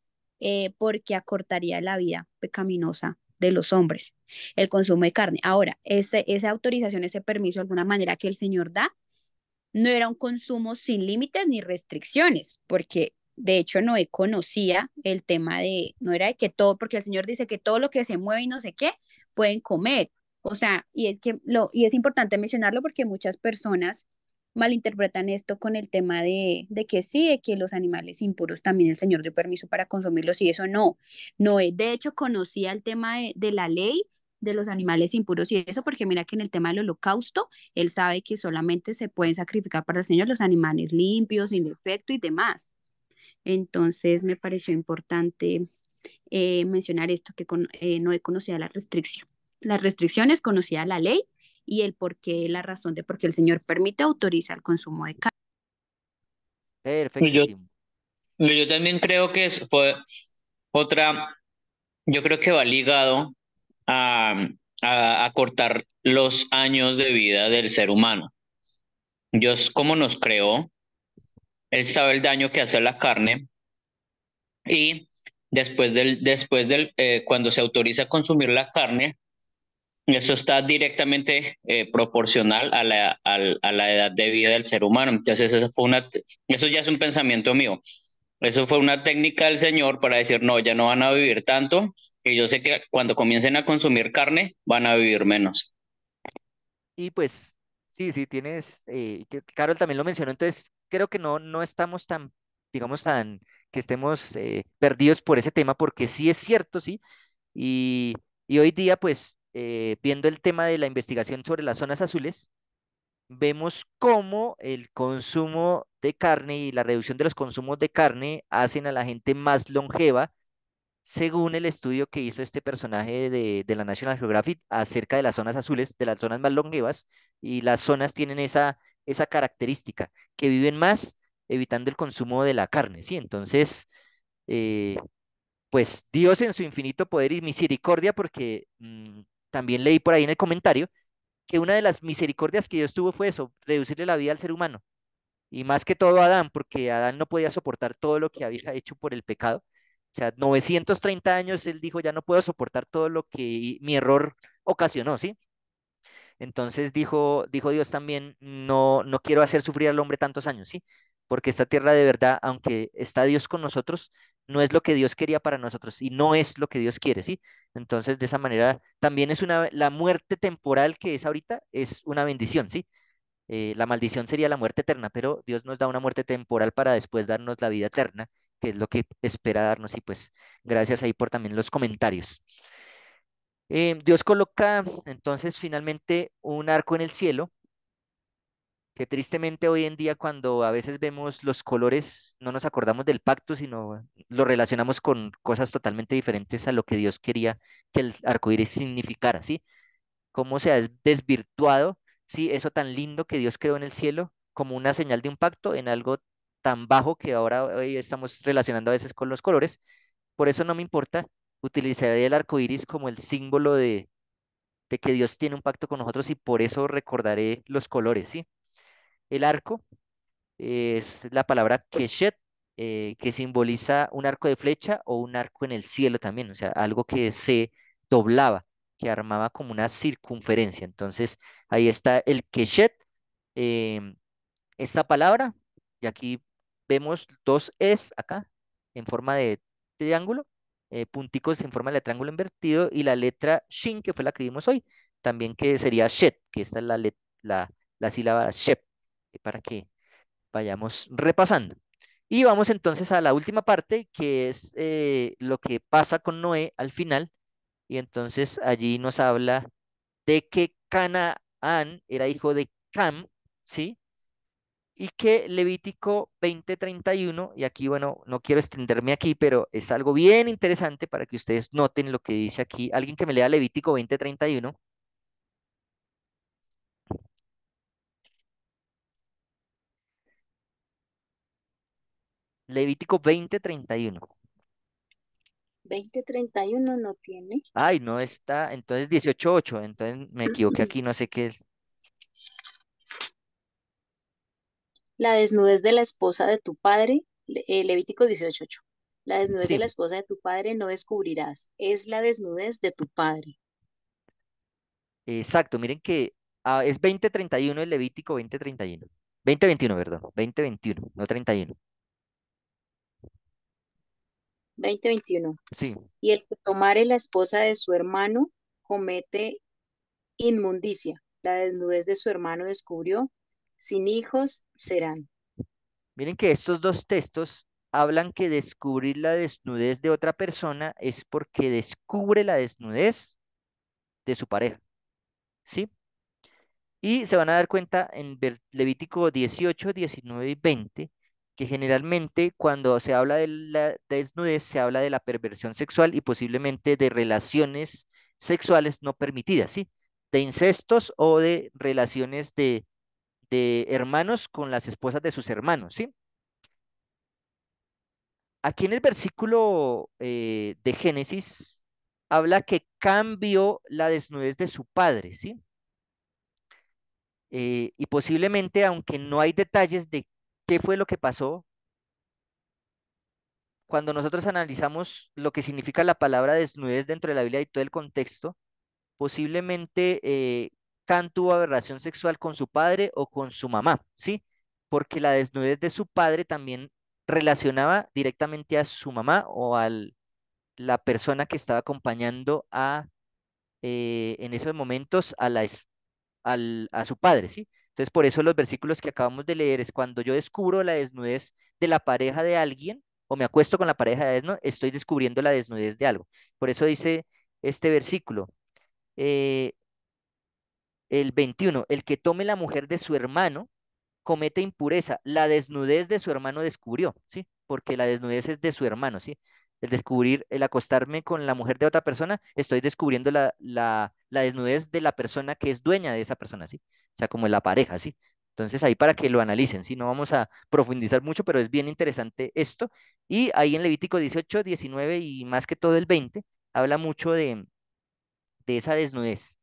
porque acortaría la vida pecaminosa de los hombres, el consumo de carne. Ahora, esa autorización, ese permiso, de alguna manera que el Señor da, no era un consumo sin límites ni restricciones, porque de hecho Noé conocía el tema de, no era de que todo, porque el Señor dice que todo lo que se mueve y no sé qué, pueden comer. O sea, y es importante mencionarlo porque muchas personas malinterpretan esto con el tema de que sí, de que los animales impuros también el Señor dio permiso para consumirlos y eso no. Noé, de hecho, conocía el tema de la ley de los animales impuros y eso, porque mira que en el tema del holocausto, él sabe que solamente se pueden sacrificar para el Señor los animales limpios, sin defecto y demás. Entonces me pareció importante mencionar esto, que no conocía la restricción. Las restricciones conocía la ley y el por qué, la razón de por qué el Señor permite, autoriza el consumo de carne. yo, Perfectísimo. yo también creo que fue otra, yo creo que va ligado a, a cortar los años de vida del ser humano. Dios, como nos creó, Él sabe el daño que hace a la carne y cuando se autoriza a consumir la carne, eso está directamente proporcional a a la edad de vida del ser humano. Entonces, eso ya es un pensamiento mío. Eso fue una técnica del Señor para decir, no, ya no van a vivir tanto, y yo sé que cuando comiencen a consumir carne, van a vivir menos. Y pues, sí, sí, tienes, que Carol también lo mencionó, entonces creo que no estamos tan, digamos, tan, que estemos perdidos por ese tema, porque sí es cierto, sí, y, y hoy día, pues, viendo el tema de la investigación sobre las zonas azules, vemos cómo el consumo de carne y la reducción de los consumos de carne hacen a la gente más longeva según el estudio que hizo este personaje de la National Geographic acerca de las zonas azules, de las zonas más longevas, y las zonas tienen esa característica, que viven más evitando el consumo de la carne, ¿sí? Entonces, eh, pues Dios en su infinito poder y misericordia, porque también leí por ahí en el comentario que una de las misericordias que Dios tuvo fue eso, reducirle la vida al ser humano y más que todo a Adán, porque Adán no podía soportar todo lo que había hecho por el pecado. O sea, 930 años él dijo, ya no puedo soportar todo lo que mi error ocasionó, ¿sí? Entonces dijo Dios también, no quiero hacer sufrir al hombre tantos años, ¿sí? Porque esta tierra de verdad, aunque está Dios con nosotros, no es lo que Dios quería para nosotros y no es lo que Dios quiere, ¿sí? Entonces, de esa manera, también la muerte temporal que es ahorita, es una bendición, ¿sí? La maldición sería la muerte eterna, pero Dios nos da una muerte temporal para después darnos la vida eterna, que es lo que espera darnos. Y pues gracias ahí por también los comentarios. Dios coloca entonces finalmente un arco en el cielo, que tristemente hoy en día cuando a veces vemos los colores no nos acordamos del pacto, sino lo relacionamos con cosas totalmente diferentes a lo que Dios quería que el arco iris significara, ¿sí? Cómo se ha desvirtuado, sí, eso tan lindo que Dios creó en el cielo, como una señal de un pacto en algo tan bajo que ahora hoy estamos relacionando a veces con los colores. Por eso no me importa, utilizaré el arco iris como el símbolo de que Dios tiene un pacto con nosotros y por eso recordaré los colores, ¿sí? El arco es la palabra keshet, que simboliza un arco de flecha o un arco en el cielo también, o sea, algo que se doblaba, que armaba como una circunferencia. Entonces, ahí está el keshet, em, esta palabra, y aquí vemos dos es acá, en forma de triángulo, punticos en forma de triángulo invertido, y la letra shin, que fue la que vimos hoy, también que sería shet, que esta es la sílaba shep, para que vayamos repasando. Y vamos entonces a la última parte, que es lo que pasa con Noé al final, y entonces allí nos habla de que Canaán era hijo de Cam, ¿sí? Y que Levítico 20:31, y aquí, bueno, no quiero extenderme aquí, pero es algo bien interesante para que ustedes noten lo que dice aquí. Alguien que me lea Levítico 20:31. Levítico 20:31. 2031 no tiene. Ay, no está, entonces 18:8, entonces me equivoqué aquí, no sé qué es. La desnudez de la esposa de tu padre, Levítico 18:8. La desnudez de Sí, la esposa de tu padre no descubrirás, es la desnudez de tu padre. exacto, miren que es 20:31 el Levítico 20:31. 20:21, perdón, 20:21, no 31. 20:21. Sí, Y el que tomare la esposa de su hermano comete inmundicia. La desnudez de su hermano descubrió, sin hijos serán. miren que estos dos textos hablan que descubrir la desnudez de otra persona es porque descubre la desnudez de su pareja, ¿sí? Y se van a dar cuenta en Levítico 18, 19 y 20 que generalmente cuando se habla de la desnudez se habla de la perversión sexual y posiblemente de relaciones sexuales no permitidas, ¿sí? De incestos o de relaciones de hermanos con las esposas de sus hermanos, ¿sí? Aquí en el versículo de Génesis habla que cambió la desnudez de su padre, ¿sí? Y posiblemente, aunque no hay detalles de qué fue lo que pasó, cuando nosotros analizamos lo que significa la palabra desnudez dentro de la Biblia y todo el contexto, posiblemente Can tuvo aberración sexual con su padre o con su mamá, ¿sí? Porque la desnudez de su padre también relacionaba directamente a su mamá o a la persona que estaba acompañando en esos momentos a su padre, ¿sí? Entonces, por eso los versículos que acabamos de leer es cuando yo descubro la desnudez de la pareja de alguien o me acuesto con la pareja de alguien, estoy descubriendo la desnudez de algo. Por eso dice este versículo, eh, el 21, el que tome la mujer de su hermano comete impureza, la desnudez de su hermano descubrió, ¿sí? Porque la desnudez es de su hermano, ¿sí? El descubrir, el acostarme con la mujer de otra persona, estoy descubriendo la desnudez de la persona que es dueña de esa persona, ¿sí? O sea, como la pareja, ¿sí? Entonces ahí para que lo analicen, ¿sí? No vamos a profundizar mucho, pero es bien interesante esto. Y ahí en Levítico 18, 19 y más que todo el 20, habla mucho de esa desnudez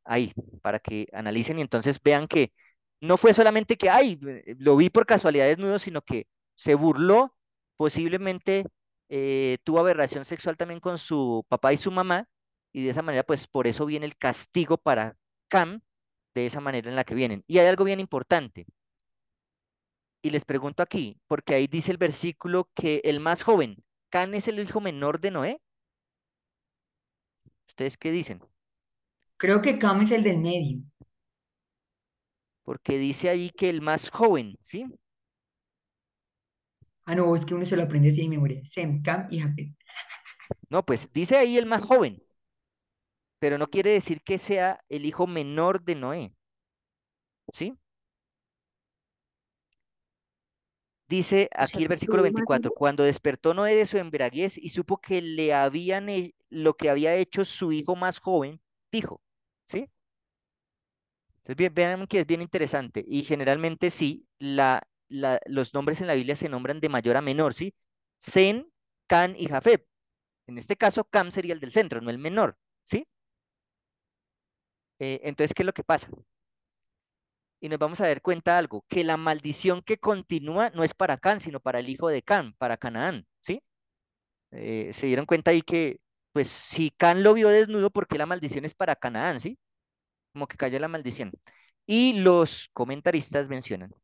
ahí, para que analicen y entonces vean que no fue solamente que, ay, lo vi por casualidad desnudo, sino que se burló, posiblemente tuvo aberración sexual también con su papá y su mamá, y de esa manera, pues por eso viene el castigo para Cam, de esa manera en la que vienen. Y hay algo bien importante, y les pregunto aquí, porque ahí dice el versículo que el más joven, Can es el hijo menor de Noé. ¿Ustedes qué dicen? Creo que Cam es el del medio. Porque dice ahí que el más joven, ¿sí? Ah, no, es que uno se lo aprende así de memoria. Sem, Cam y Japet. No, pues dice ahí el más joven, pero no quiere decir que sea el hijo menor de Noé, ¿sí? Dice O sea, aquí el que versículo tuvo más 24, hijos. cuando despertó Noé de su embriaguez y supo que lo que había hecho su hijo más joven, dijo, ¿sí? Entonces, vean que es bien interesante y generalmente sí, los nombres en la Biblia se nombran de mayor a menor, ¿sí? Sem, Can y Jafet. En este caso, Cam sería el del centro, no el menor, ¿sí? Entonces, ¿qué es lo que pasa? Y nos vamos a dar cuenta algo, que la maldición que continúa no es para Can, sino para el hijo de Can, para Canaán, ¿sí? Se dieron cuenta ahí que, pues, si Can lo vio desnudo, ¿por qué la maldición es para Canaán, ¿sí? Como que cayó la maldición. Y los comentaristas mencionan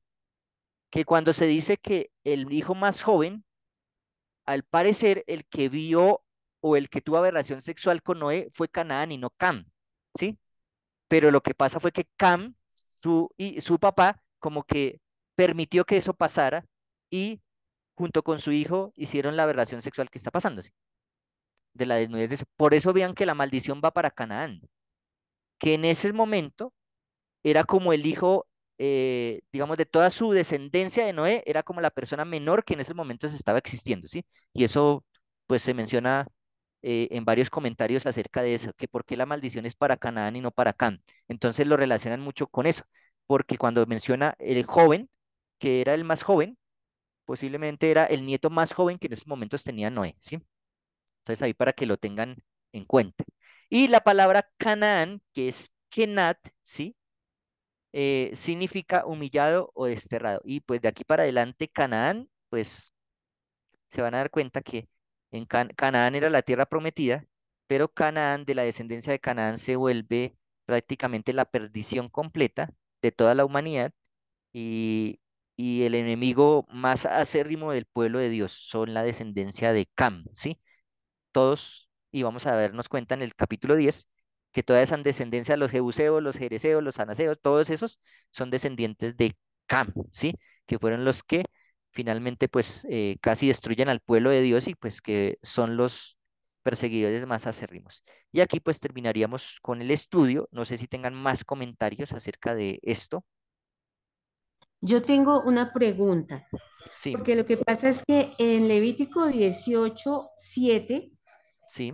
que cuando se dice que el hijo más joven, al parecer el que vio o el que tuvo aberración sexual con Noé fue Canaán y no Cam, ¿sí? Pero lo que pasa fue que Cam, su papá, como que permitió que eso pasara y junto con su hijo hicieron la aberración sexual que está pasando, ¿sí? De la desnudez Por eso vean que la maldición va para Canaán, que en ese momento era como el hijo, digamos, de toda su descendencia de Noé, era como la persona menor que en esos momentos estaba existiendo, ¿sí? Y eso, pues, se menciona en varios comentarios acerca de eso, que por qué la maldición es para Canaán y no para Cam. Entonces lo relacionan mucho con eso, porque cuando menciona el joven, que era el más joven, posiblemente era el nieto más joven que en esos momentos tenía Noé, ¿sí? Entonces ahí para que lo tengan en cuenta. Y la palabra Canaán, que es Kenat, ¿sí? Significa humillado o desterrado. Y pues de aquí para adelante, Canaán, pues se van a dar cuenta que Canaán era la tierra prometida, pero Canaán, de la descendencia de Canaán, se vuelve prácticamente la perdición completa de toda la humanidad y el enemigo más acérrimo del pueblo de Dios son la descendencia de Cam, ¿sí? Todos, y vamos a darnos cuenta en el capítulo 10 que toda esa descendencia, los jebuseos, los jereseos, los anaseos, todos esos son descendientes de Cam, ¿sí? Que fueron los que finalmente pues casi destruyen al pueblo de Dios y pues que son los perseguidores más acérrimos. Y aquí pues terminaríamos con el estudio. No sé si tengan más comentarios acerca de esto. Yo tengo una pregunta, Sí, porque lo que pasa es que en Levítico 18:7 sí,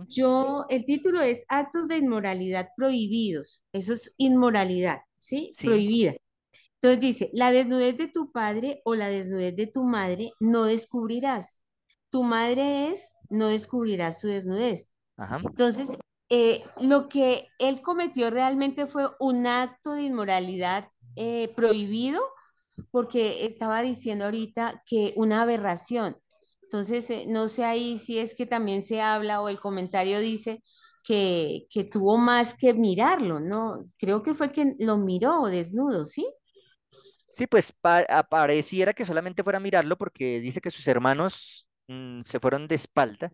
el título es Actos de inmoralidad prohibidos. Eso es inmoralidad, ¿sí? sí, Prohibida. Entonces dice, la desnudez de tu padre o la desnudez de tu madre no descubrirás. Tu madre es, no descubrirás su desnudez. ajá. Entonces, lo que él cometió realmente fue un acto de inmoralidad prohibido porque estaba diciendo ahorita que una aberración. Entonces, no sé ahí si es que también se habla o el comentario dice que tuvo más que mirarlo, ¿no? Creo que fue que lo miró desnudo, ¿sí? Sí, pues pareciera que solamente fuera a mirarlo porque dice que sus hermanos se fueron de espalda,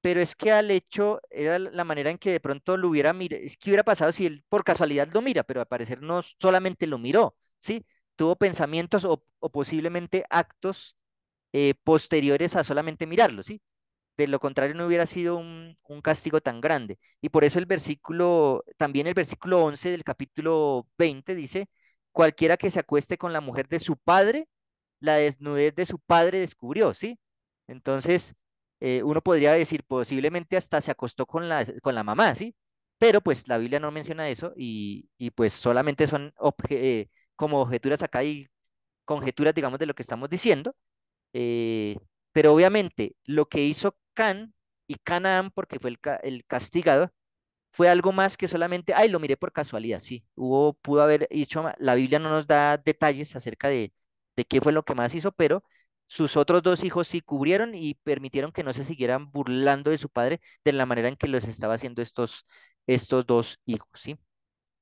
pero es que al hecho era la manera en que de pronto lo hubiera mirado, es que hubiera pasado si él por casualidad lo mira, pero al parecer no solamente lo miró, ¿sí? Tuvo pensamientos o posiblemente actos posteriores a solamente mirarlo, ¿sí? De lo contrario no hubiera sido un castigo tan grande. Y por eso también el versículo 11 del capítulo 20 dice, cualquiera que se acueste con la mujer de su padre, la desnudez de su padre descubrió, ¿sí? Entonces, uno podría decir, posiblemente hasta se acostó con la mamá, ¿sí? Pero pues la Biblia no menciona eso y pues solamente son como objeturas acá y conjeturas, digamos, de lo que estamos diciendo. eh, pero obviamente lo que hizo Can y Canaán, porque fue el castigado, fue algo más que solamente, ay, lo miré por casualidad, sí, pudo haber hecho, la Biblia no nos da detalles acerca de qué fue lo que más hizo, pero sus otros dos hijos sí cubrieron y permitieron que no se siguieran burlando de su padre de la manera en que los estaba haciendo estos dos hijos, ¿sí?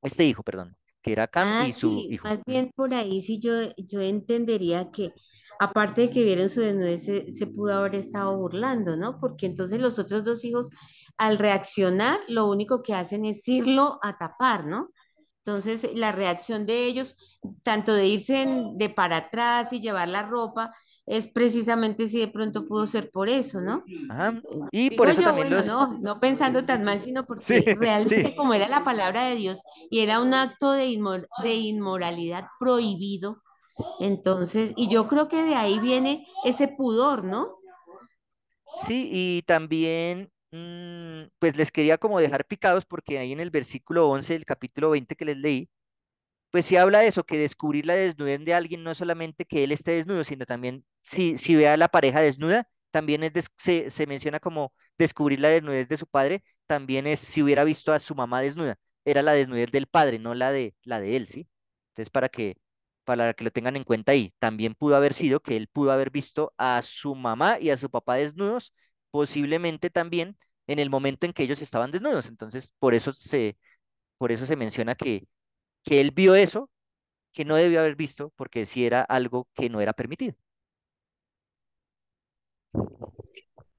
Este hijo, perdón, que era Cam Ah, y su sí, hijo. más bien por ahí sí yo entendería que aparte de que vieron su desnudez, se pudo haber estado burlando, ¿no? Porque entonces los otros dos hijos, al reaccionar, lo único que hacen es irlo a tapar, ¿no? Entonces, la reacción de ellos, tanto de irse de para atrás y llevar la ropa, es precisamente si de pronto pudo ser por eso, ¿no? Ajá. Y por Digo eso yo, también bueno, los, no pensando tan mal, sino sí, porque sí. realmente como era la palabra de Dios y era un acto de inmoralidad prohibido, entonces, y yo creo que de ahí viene ese pudor, ¿no? Sí, y también, pues les quería como dejar picados porque ahí en el versículo 11 del capítulo 20 que les leí, pues sí habla de eso, que descubrir la desnudez de alguien no es solamente que él esté desnudo, sino también si ve a la pareja desnuda, también se menciona como descubrir la desnudez de su padre, también es si hubiera visto a su mamá desnuda, era la desnudez del padre, no la de él, ¿sí? Entonces para que lo tengan en cuenta ahí, también pudo haber sido que él pudo haber visto a su mamá y a su papá desnudos, posiblemente también en el momento en que ellos estaban desnudos, entonces por eso se menciona que él vio eso que no debió haber visto porque si era algo que no era permitido.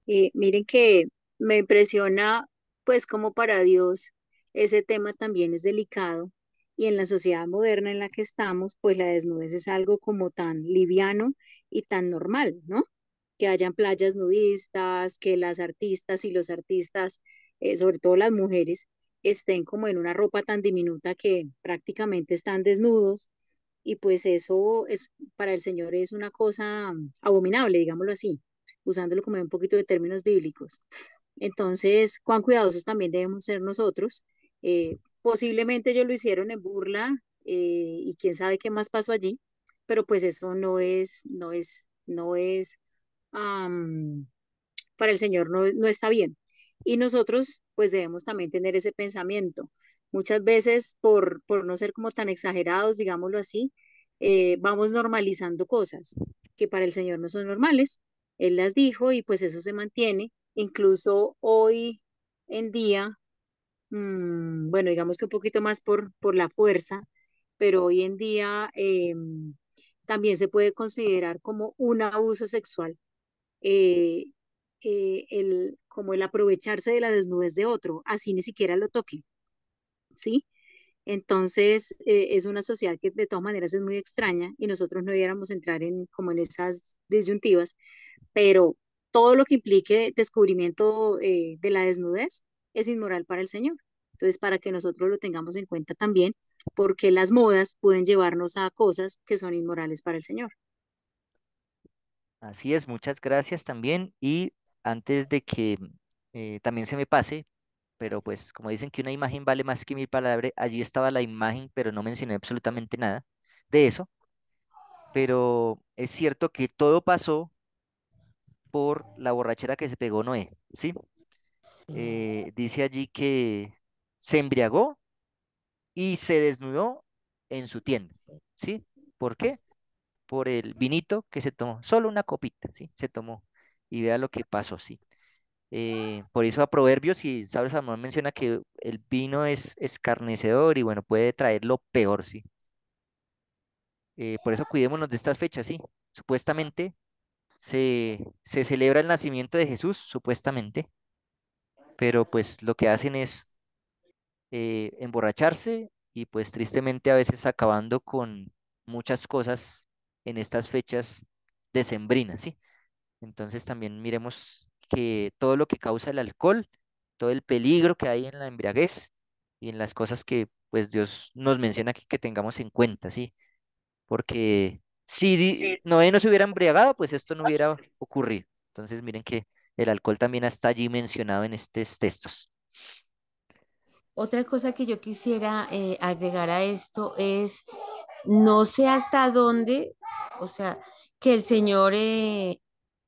Miren que me impresiona, pues como para Dios ese tema también es delicado y en la sociedad moderna en la que estamos, pues la desnudez es algo como tan liviano y tan normal, ¿no? Que hayan playas nudistas, que las artistas y los artistas, sobre todo las mujeres, estén como en una ropa tan diminuta que prácticamente están desnudos y pues eso es para el Señor es una cosa abominable, digámoslo así, usándolo como en un poquito de términos bíblicos. Entonces, cuán cuidadosos también debemos ser nosotros. Posiblemente ellos lo hicieron en burla y quién sabe qué más pasó allí, pero pues eso no es am, para el Señor no está bien. Y nosotros pues debemos también tener ese pensamiento. Muchas veces por no ser como tan exagerados, digámoslo así, vamos normalizando cosas que para el Señor no son normales. Él las dijo y pues eso se mantiene. Incluso hoy en día, bueno, digamos que un poquito más por la fuerza, pero hoy en día también se puede considerar como un abuso sexual eh, como el aprovecharse de la desnudez de otro, así ni siquiera lo toque, ¿sí? Entonces, es una sociedad que de todas maneras es muy extraña y nosotros no debiéramos entrar como en esas disyuntivas, pero todo lo que implique descubrimiento de la desnudez es inmoral para el Señor. Entonces, para que nosotros lo tengamos en cuenta también, porque las modas pueden llevarnos a cosas que son inmorales para el Señor. Así es, muchas gracias también. Y antes de que también se me pase, pero pues como dicen que una imagen vale más que mil palabras, allí estaba la imagen, pero no mencioné absolutamente nada de eso. Pero es cierto que todo pasó por la borrachera que se pegó Noé, ¿sí? Sí. Dice allí que se embriagó y se desnudó en su tienda, ¿sí? ¿Por qué? Por el vinito que se tomó, solo una copita, ¿sí? Se tomó y vea lo que pasó, ¿sí? Por eso a Proverbios, y sabes, Salomón menciona que el vino es escarnecedor y bueno, puede traer lo peor, ¿sí? Por eso cuidémonos de estas fechas, ¿sí? Supuestamente se celebra el nacimiento de Jesús, supuestamente, pero pues lo que hacen es emborracharse y pues tristemente a veces acabando con muchas cosas en estas fechas decembrinas, ¿sí? Entonces también miremos que todo lo que causa el alcohol, todo el peligro que hay en la embriaguez y en las cosas que pues Dios nos menciona aquí que tengamos en cuenta, ¿sí? Porque si Noé no se hubiera embriagado, pues esto no hubiera ocurrido. Entonces miren que el alcohol también está allí mencionado en estos textos. Otra cosa que yo quisiera agregar a esto es, no sé hasta dónde, o sea, que el Señor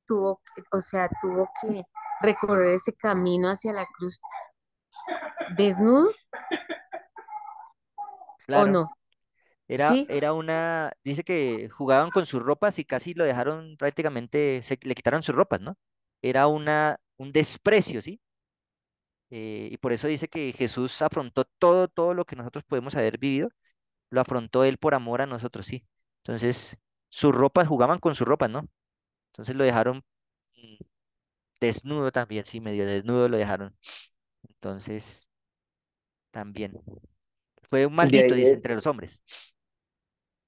tuvo que recorrer ese camino hacia la cruz desnudo o Claro, no, era, ¿sí? era una, dice que jugaban con sus ropas y casi lo dejaron prácticamente, le quitaron sus ropas, ¿no? Era un desprecio, ¿sí? Y por eso dice que Jesús afrontó todo lo que nosotros podemos haber vivido, lo afrontó él por amor a nosotros, ¿sí? Entonces, sus ropas, jugaban con sus ropas, ¿no? Entonces lo dejaron mm, desnudo también, sí, medio desnudo lo dejaron. Entonces, también. Fue un De maldito, ahí dice, de, entre los hombres.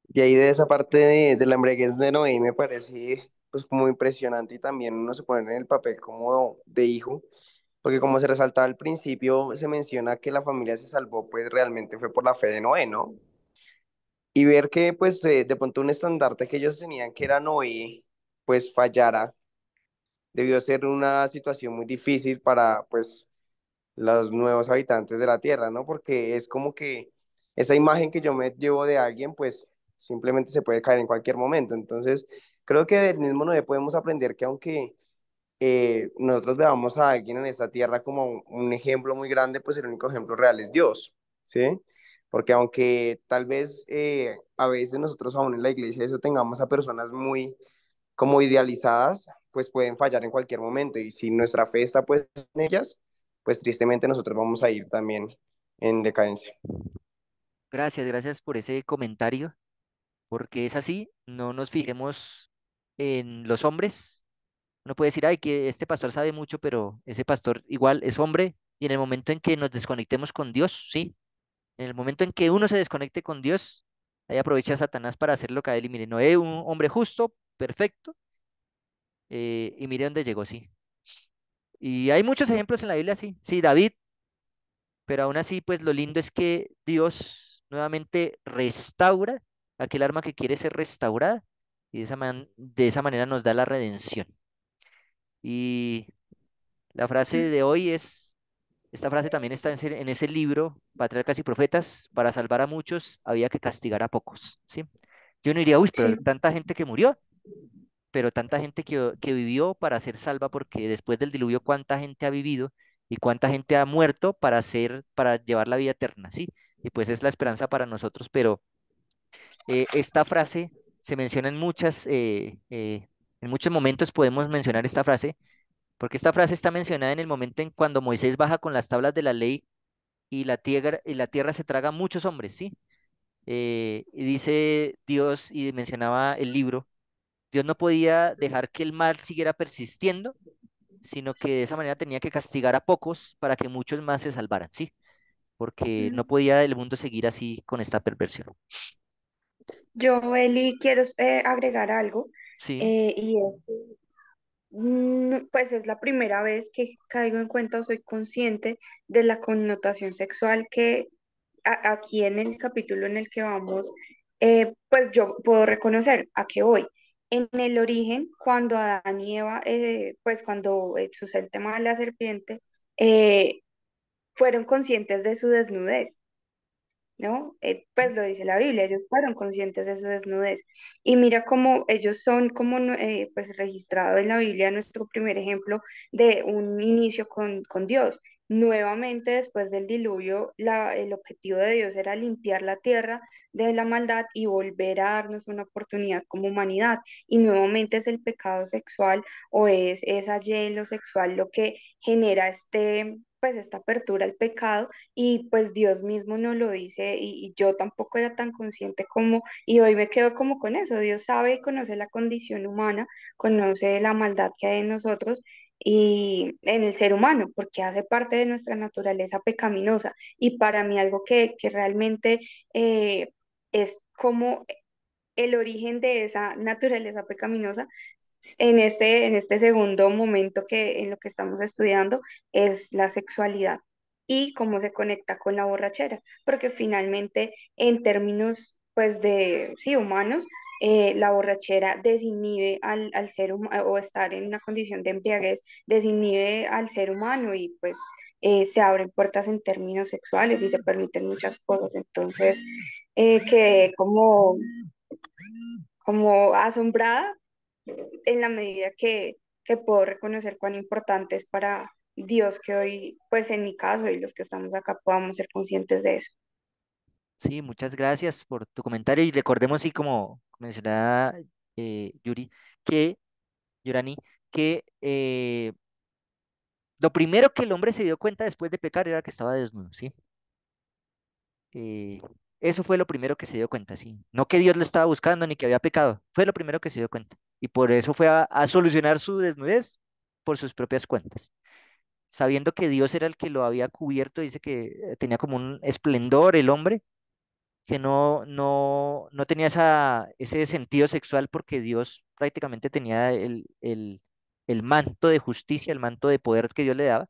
de ahí de esa parte de la embriaguez de Noé me parece pues como impresionante y también uno se pone en el papel como de hijo, porque como se resaltaba al principio, se menciona que la familia se salvó pues realmente fue por la fe de Noé, ¿no? Y ver que pues de pronto un estandarte que ellos tenían que era Noé, pues fallara, debió ser una situación muy difícil para pues los nuevos habitantes de la tierra, ¿no? Porque es como que esa imagen que yo me llevo de alguien, pues simplemente se puede caer en cualquier momento. Entonces, creo que del mismo Noé podemos aprender que aunque nosotros veamos a alguien en esta tierra como un ejemplo muy grande, pues el único ejemplo real es Dios, ¿sí? Porque aunque tal vez a veces nosotros aún en la iglesia eso tengamos a personas muy como idealizadas, pues pueden fallar en cualquier momento. Y si nuestra fe está pues en ellas, pues tristemente nosotros vamos a ir también en decadencia. Gracias, gracias por ese comentario, porque es así, no nos fijemos en los hombres. Uno puede decir, ay, que este pastor sabe mucho, pero ese pastor igual es hombre, y en el momento en que nos desconectemos con Dios, sí, en el momento en que uno se desconecte con Dios, ahí aprovecha Satanás para hacer lo que a él, y mire, Noé, un hombre justo, perfecto, y mire dónde llegó, sí. Y hay muchos ejemplos en la Biblia, sí, sí, David, pero aún así, pues lo lindo es que Dios nuevamente restaura aquel arma que quiere ser restaurada, y de esa manera nos da la redención. Y la frase de hoy es, esta frase también está en ese libro, Patriarcas y Profetas: para salvar a muchos había que castigar a pocos, ¿sí? Yo no diría, uy, pero Sí. tanta gente que murió, pero tanta gente que vivió para ser salva, porque después del diluvio, cuánta gente ha vivido y cuánta gente ha muerto para llevar la vida eterna, ¿sí? Y pues es la esperanza para nosotros, pero esta frase se menciona en muchos momentos podemos mencionar esta frase, porque esta frase está mencionada en el momento en cuando Moisés baja con las tablas de la ley y la tierra se traga a muchos hombres, ¿sí? Y dice Dios, y mencionaba el libro, Dios no podía dejar que el mal siguiera persistiendo, sino que de esa manera tenía que castigar a pocos para que muchos más se salvaran, ¿sí? Porque no podía el mundo seguir así con esta perversión. Yo, Eli, quiero agregar algo, Sí, y es que pues es la primera vez que caigo en cuenta o soy consciente de la connotación sexual que aquí en el capítulo en el que vamos, pues yo puedo reconocer a qué voy. En el origen, cuando Adán y Eva, pues cuando sucede el tema de la serpiente, eh, fueron conscientes de su desnudez. ¿No? Pues lo dice la Biblia, ellos fueron conscientes de su desnudez. Y mira cómo ellos son como pues registrado en la Biblia nuestro primer ejemplo de un inicio con Dios. Nuevamente, después del diluvio, el objetivo de Dios era limpiar la tierra de la maldad y volver a darnos una oportunidad como humanidad. Y nuevamente es el pecado sexual o es esa hielo sexual lo que genera pues esta apertura al pecado, y pues Dios mismo nos lo dice, y yo tampoco era tan consciente como, y hoy me quedo como con eso. Dios sabe y conoce la condición humana, conoce la maldad que hay en nosotros y en el ser humano, porque hace parte de nuestra naturaleza pecaminosa. Y para mí algo que realmente es como el origen de esa naturaleza pecaminosa en este segundo momento que en lo que estamos estudiando es la sexualidad y cómo se conecta con la borrachera, porque finalmente en términos pues de sí humanos, la borrachera desinhibe al ser humano, o estar en una condición de embriaguez desinhibe al ser humano, y pues se abren puertas en términos sexuales y se permiten muchas cosas. Entonces quedé como asombrada en la medida que puedo reconocer cuán importante es para Dios que hoy, pues en mi caso y los que estamos acá, podamos ser conscientes de eso. sí, muchas gracias por tu comentario, y recordemos, sí, como mencionaba Yuri, que, Yurani, que lo primero que el hombre se dio cuenta después de pecar era que estaba desnudo, ¿sí? Eh, Eso fue lo primero que se dio cuenta, sí. No que Dios lo estaba buscando ni que había pecado, fue lo primero que se dio cuenta. Y por eso fue a solucionar su desnudez por sus propias cuentas. Sabiendo que Dios era el que lo había cubierto, dice que tenía como un esplendor el hombre, que no tenía ese sentido sexual, porque Dios prácticamente tenía el manto de justicia, el manto de poder que Dios le daba,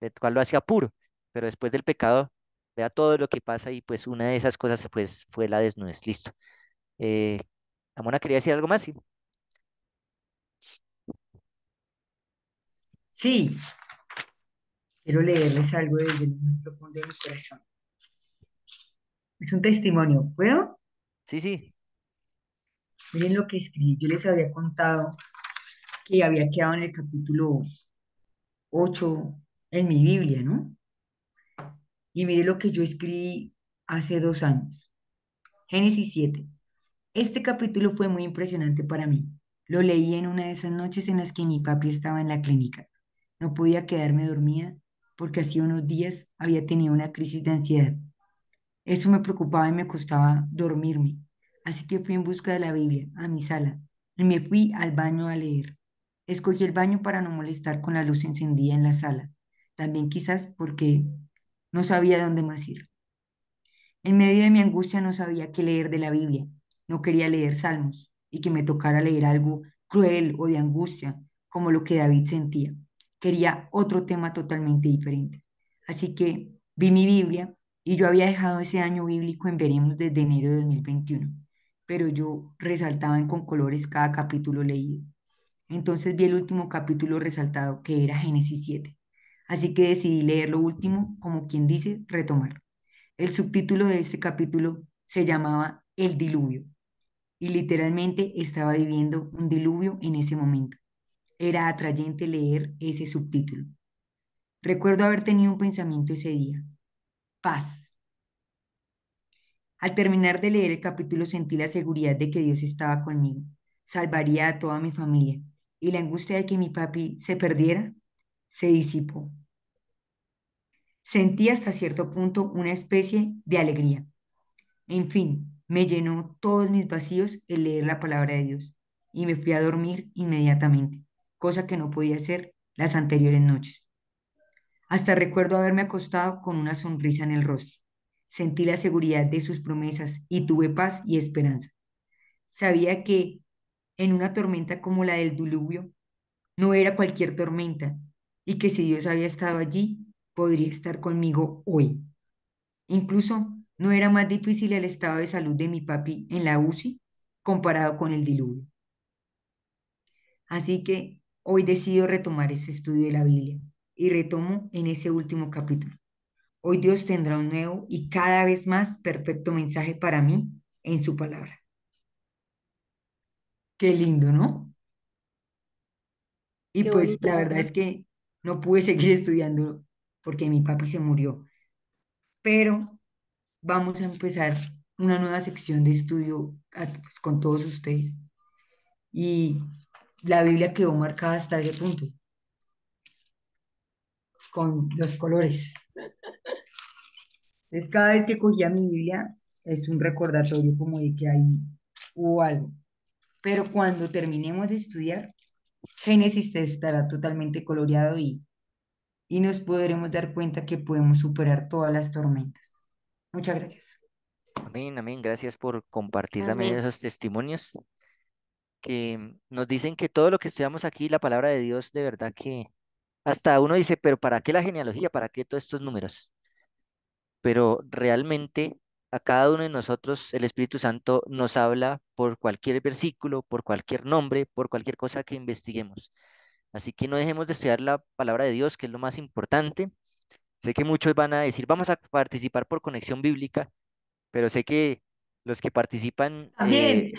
el cual lo hacía puro. Pero después del pecado, vea todo lo que pasa, y pues una de esas cosas pues fue la desnudez. Listo. Eh, Amona, quería decir algo más, sí. Sí, quiero leerles algo desde lo más profundo de mi corazón. Es un testimonio, ¿puedo? Sí, sí, Miren lo que escribí. Yo les había contado que había quedado en el capítulo 8 en mi Biblia, ¿no? Y mire lo que yo escribí hace 2 años. Génesis 7. Este capítulo fue muy impresionante para mí. Lo leí en una de esas noches en las que mi papi estaba en la clínica. No podía quedarme dormida porque hacía unos días había tenido una crisis de ansiedad. Eso me preocupaba y me costaba dormirme. Así que fui en busca de la Biblia a mi sala y me fui al baño a leer. Escogí el baño para no molestar con la luz encendida en la sala. También quizás porque no sabía dónde más ir. En medio de mi angustia no sabía qué leer de la Biblia. No quería leer salmos y que me tocara leer algo cruel o de angustia, como lo que David sentía. Quería otro tema totalmente diferente. Así que vi mi Biblia y yo había dejado ese año bíblico en veremos desde enero de 2021, pero yo resaltaba con colores cada capítulo leído. Entonces vi el último capítulo resaltado, que era Génesis 7. Así que decidí leer lo último, como quien dice, retomar. El subtítulo de este capítulo se llamaba El diluvio y literalmente estaba viviendo un diluvio en ese momento. Era atrayente leer ese subtítulo. Recuerdo haber tenido un pensamiento ese día: paz. Al terminar de leer el capítulo sentí la seguridad de que Dios estaba conmigo, salvaría a toda mi familia y la angustia de que mi papi se perdiera se disipó. Sentí hasta cierto punto una especie de alegría. En fin, me llenó todos mis vacíos el leer la palabra de Dios y me fui a dormir inmediatamente, cosa que no podía hacer las anteriores noches. Hasta recuerdo haberme acostado con una sonrisa en el rostro. Sentí la seguridad de sus promesas y tuve paz y esperanza. Sabía que en una tormenta como la del diluvio no era cualquier tormenta y que si Dios había estado allí, podría estar conmigo hoy. Incluso no era más difícil el estado de salud de mi papi en la UCI comparado con el diluvio. Así que hoy decido retomar este estudio de la Biblia y retomo en ese último capítulo. Hoy Dios tendrá un nuevo y cada vez más perfecto mensaje para mí en su palabra. Qué lindo, ¿no? Y Qué pues bonito, la verdad ¿verdad? es que no pude seguir estudiando porque mi papi se murió, pero vamos a empezar una nueva sección de estudio pues, con todos ustedes. Y la Biblia quedó marcada hasta ese punto, con los colores. Entonces, cada vez que cogía mi Biblia, es un recordatorio como de que ahí hubo algo. Pero cuando terminemos de estudiar, Génesis estará totalmente coloreado y nos podremos dar cuenta que podemos superar todas las tormentas. Muchas gracias. Amén, amén. Gracias por compartir también Amén. esos testimonios que nos dicen que todo lo que estudiamos aquí, la palabra de Dios, de verdad que hasta uno dice, pero ¿para qué la genealogía? ¿Para qué todos estos números? Pero realmente a cada uno de nosotros el Espíritu Santo nos habla por cualquier versículo, por cualquier nombre, por cualquier cosa que investiguemos. Así que no dejemos de estudiar la palabra de Dios, que es lo más importante. Sé que muchos van a decir, vamos a participar por conexión bíblica, pero sé que los que participan, También.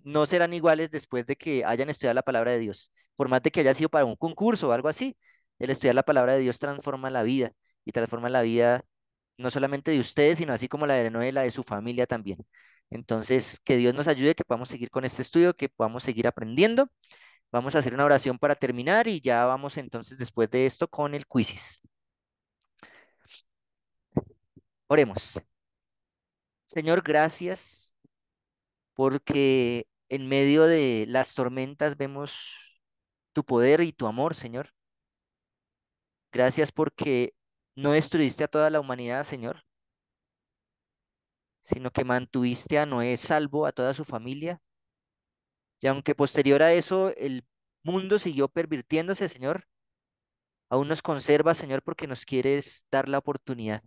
no serán iguales después de que hayan estudiado la palabra de Dios. Por más de que haya sido para un concurso o algo así, el estudiar la palabra de Dios transforma la vida y transforma la vida no solamente de ustedes, sino así como la de Noé, la de su familia también. Entonces, que Dios nos ayude, que podamos seguir con este estudio, que podamos seguir aprendiendo. Vamos a hacer una oración para terminar y ya vamos entonces después de esto con el quizzes. Oremos. Señor, gracias porque en medio de las tormentas vemos tu poder y tu amor, Señor. Gracias porque no destruiste a toda la humanidad, Señor, sino que mantuviste a Noé salvo, a toda su familia. Y aunque posterior a eso el mundo siguió pervirtiéndose, Señor, aún nos conserva, Señor, porque nos quieres dar la oportunidad.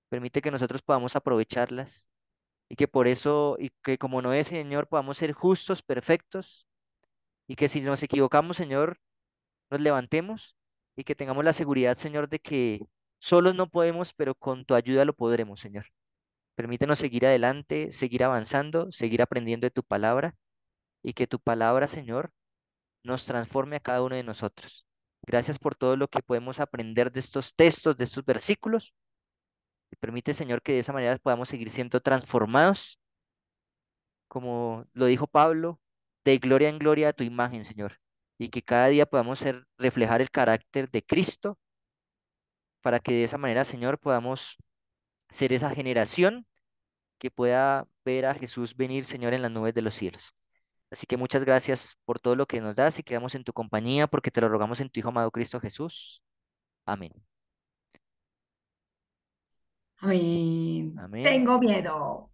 Permite que nosotros podamos aprovecharlas y que por eso, y que como Noé, Señor, podamos ser justos, perfectos, y que si nos equivocamos, Señor, nos levantemos y que tengamos la seguridad, Señor, de que solos no podemos, pero con tu ayuda lo podremos, Señor. Permítenos seguir adelante, seguir avanzando, seguir aprendiendo de tu palabra y que tu palabra, Señor, nos transforme a cada uno de nosotros. Gracias por todo lo que podemos aprender de estos textos, de estos versículos. Y permite, Señor, que de esa manera podamos seguir siendo transformados, como lo dijo Pablo, de gloria en gloria a tu imagen, Señor. Y que cada día podamos reflejar el carácter de Cristo para que de esa manera, Señor, podamos ser esa generación que pueda ver a Jesús venir, Señor, en las nubes de los cielos. Así que muchas gracias por todo lo que nos das y quedamos en tu compañía porque te lo rogamos en tu Hijo amado Cristo Jesús. Amén. Amén. Amén. Tengo miedo.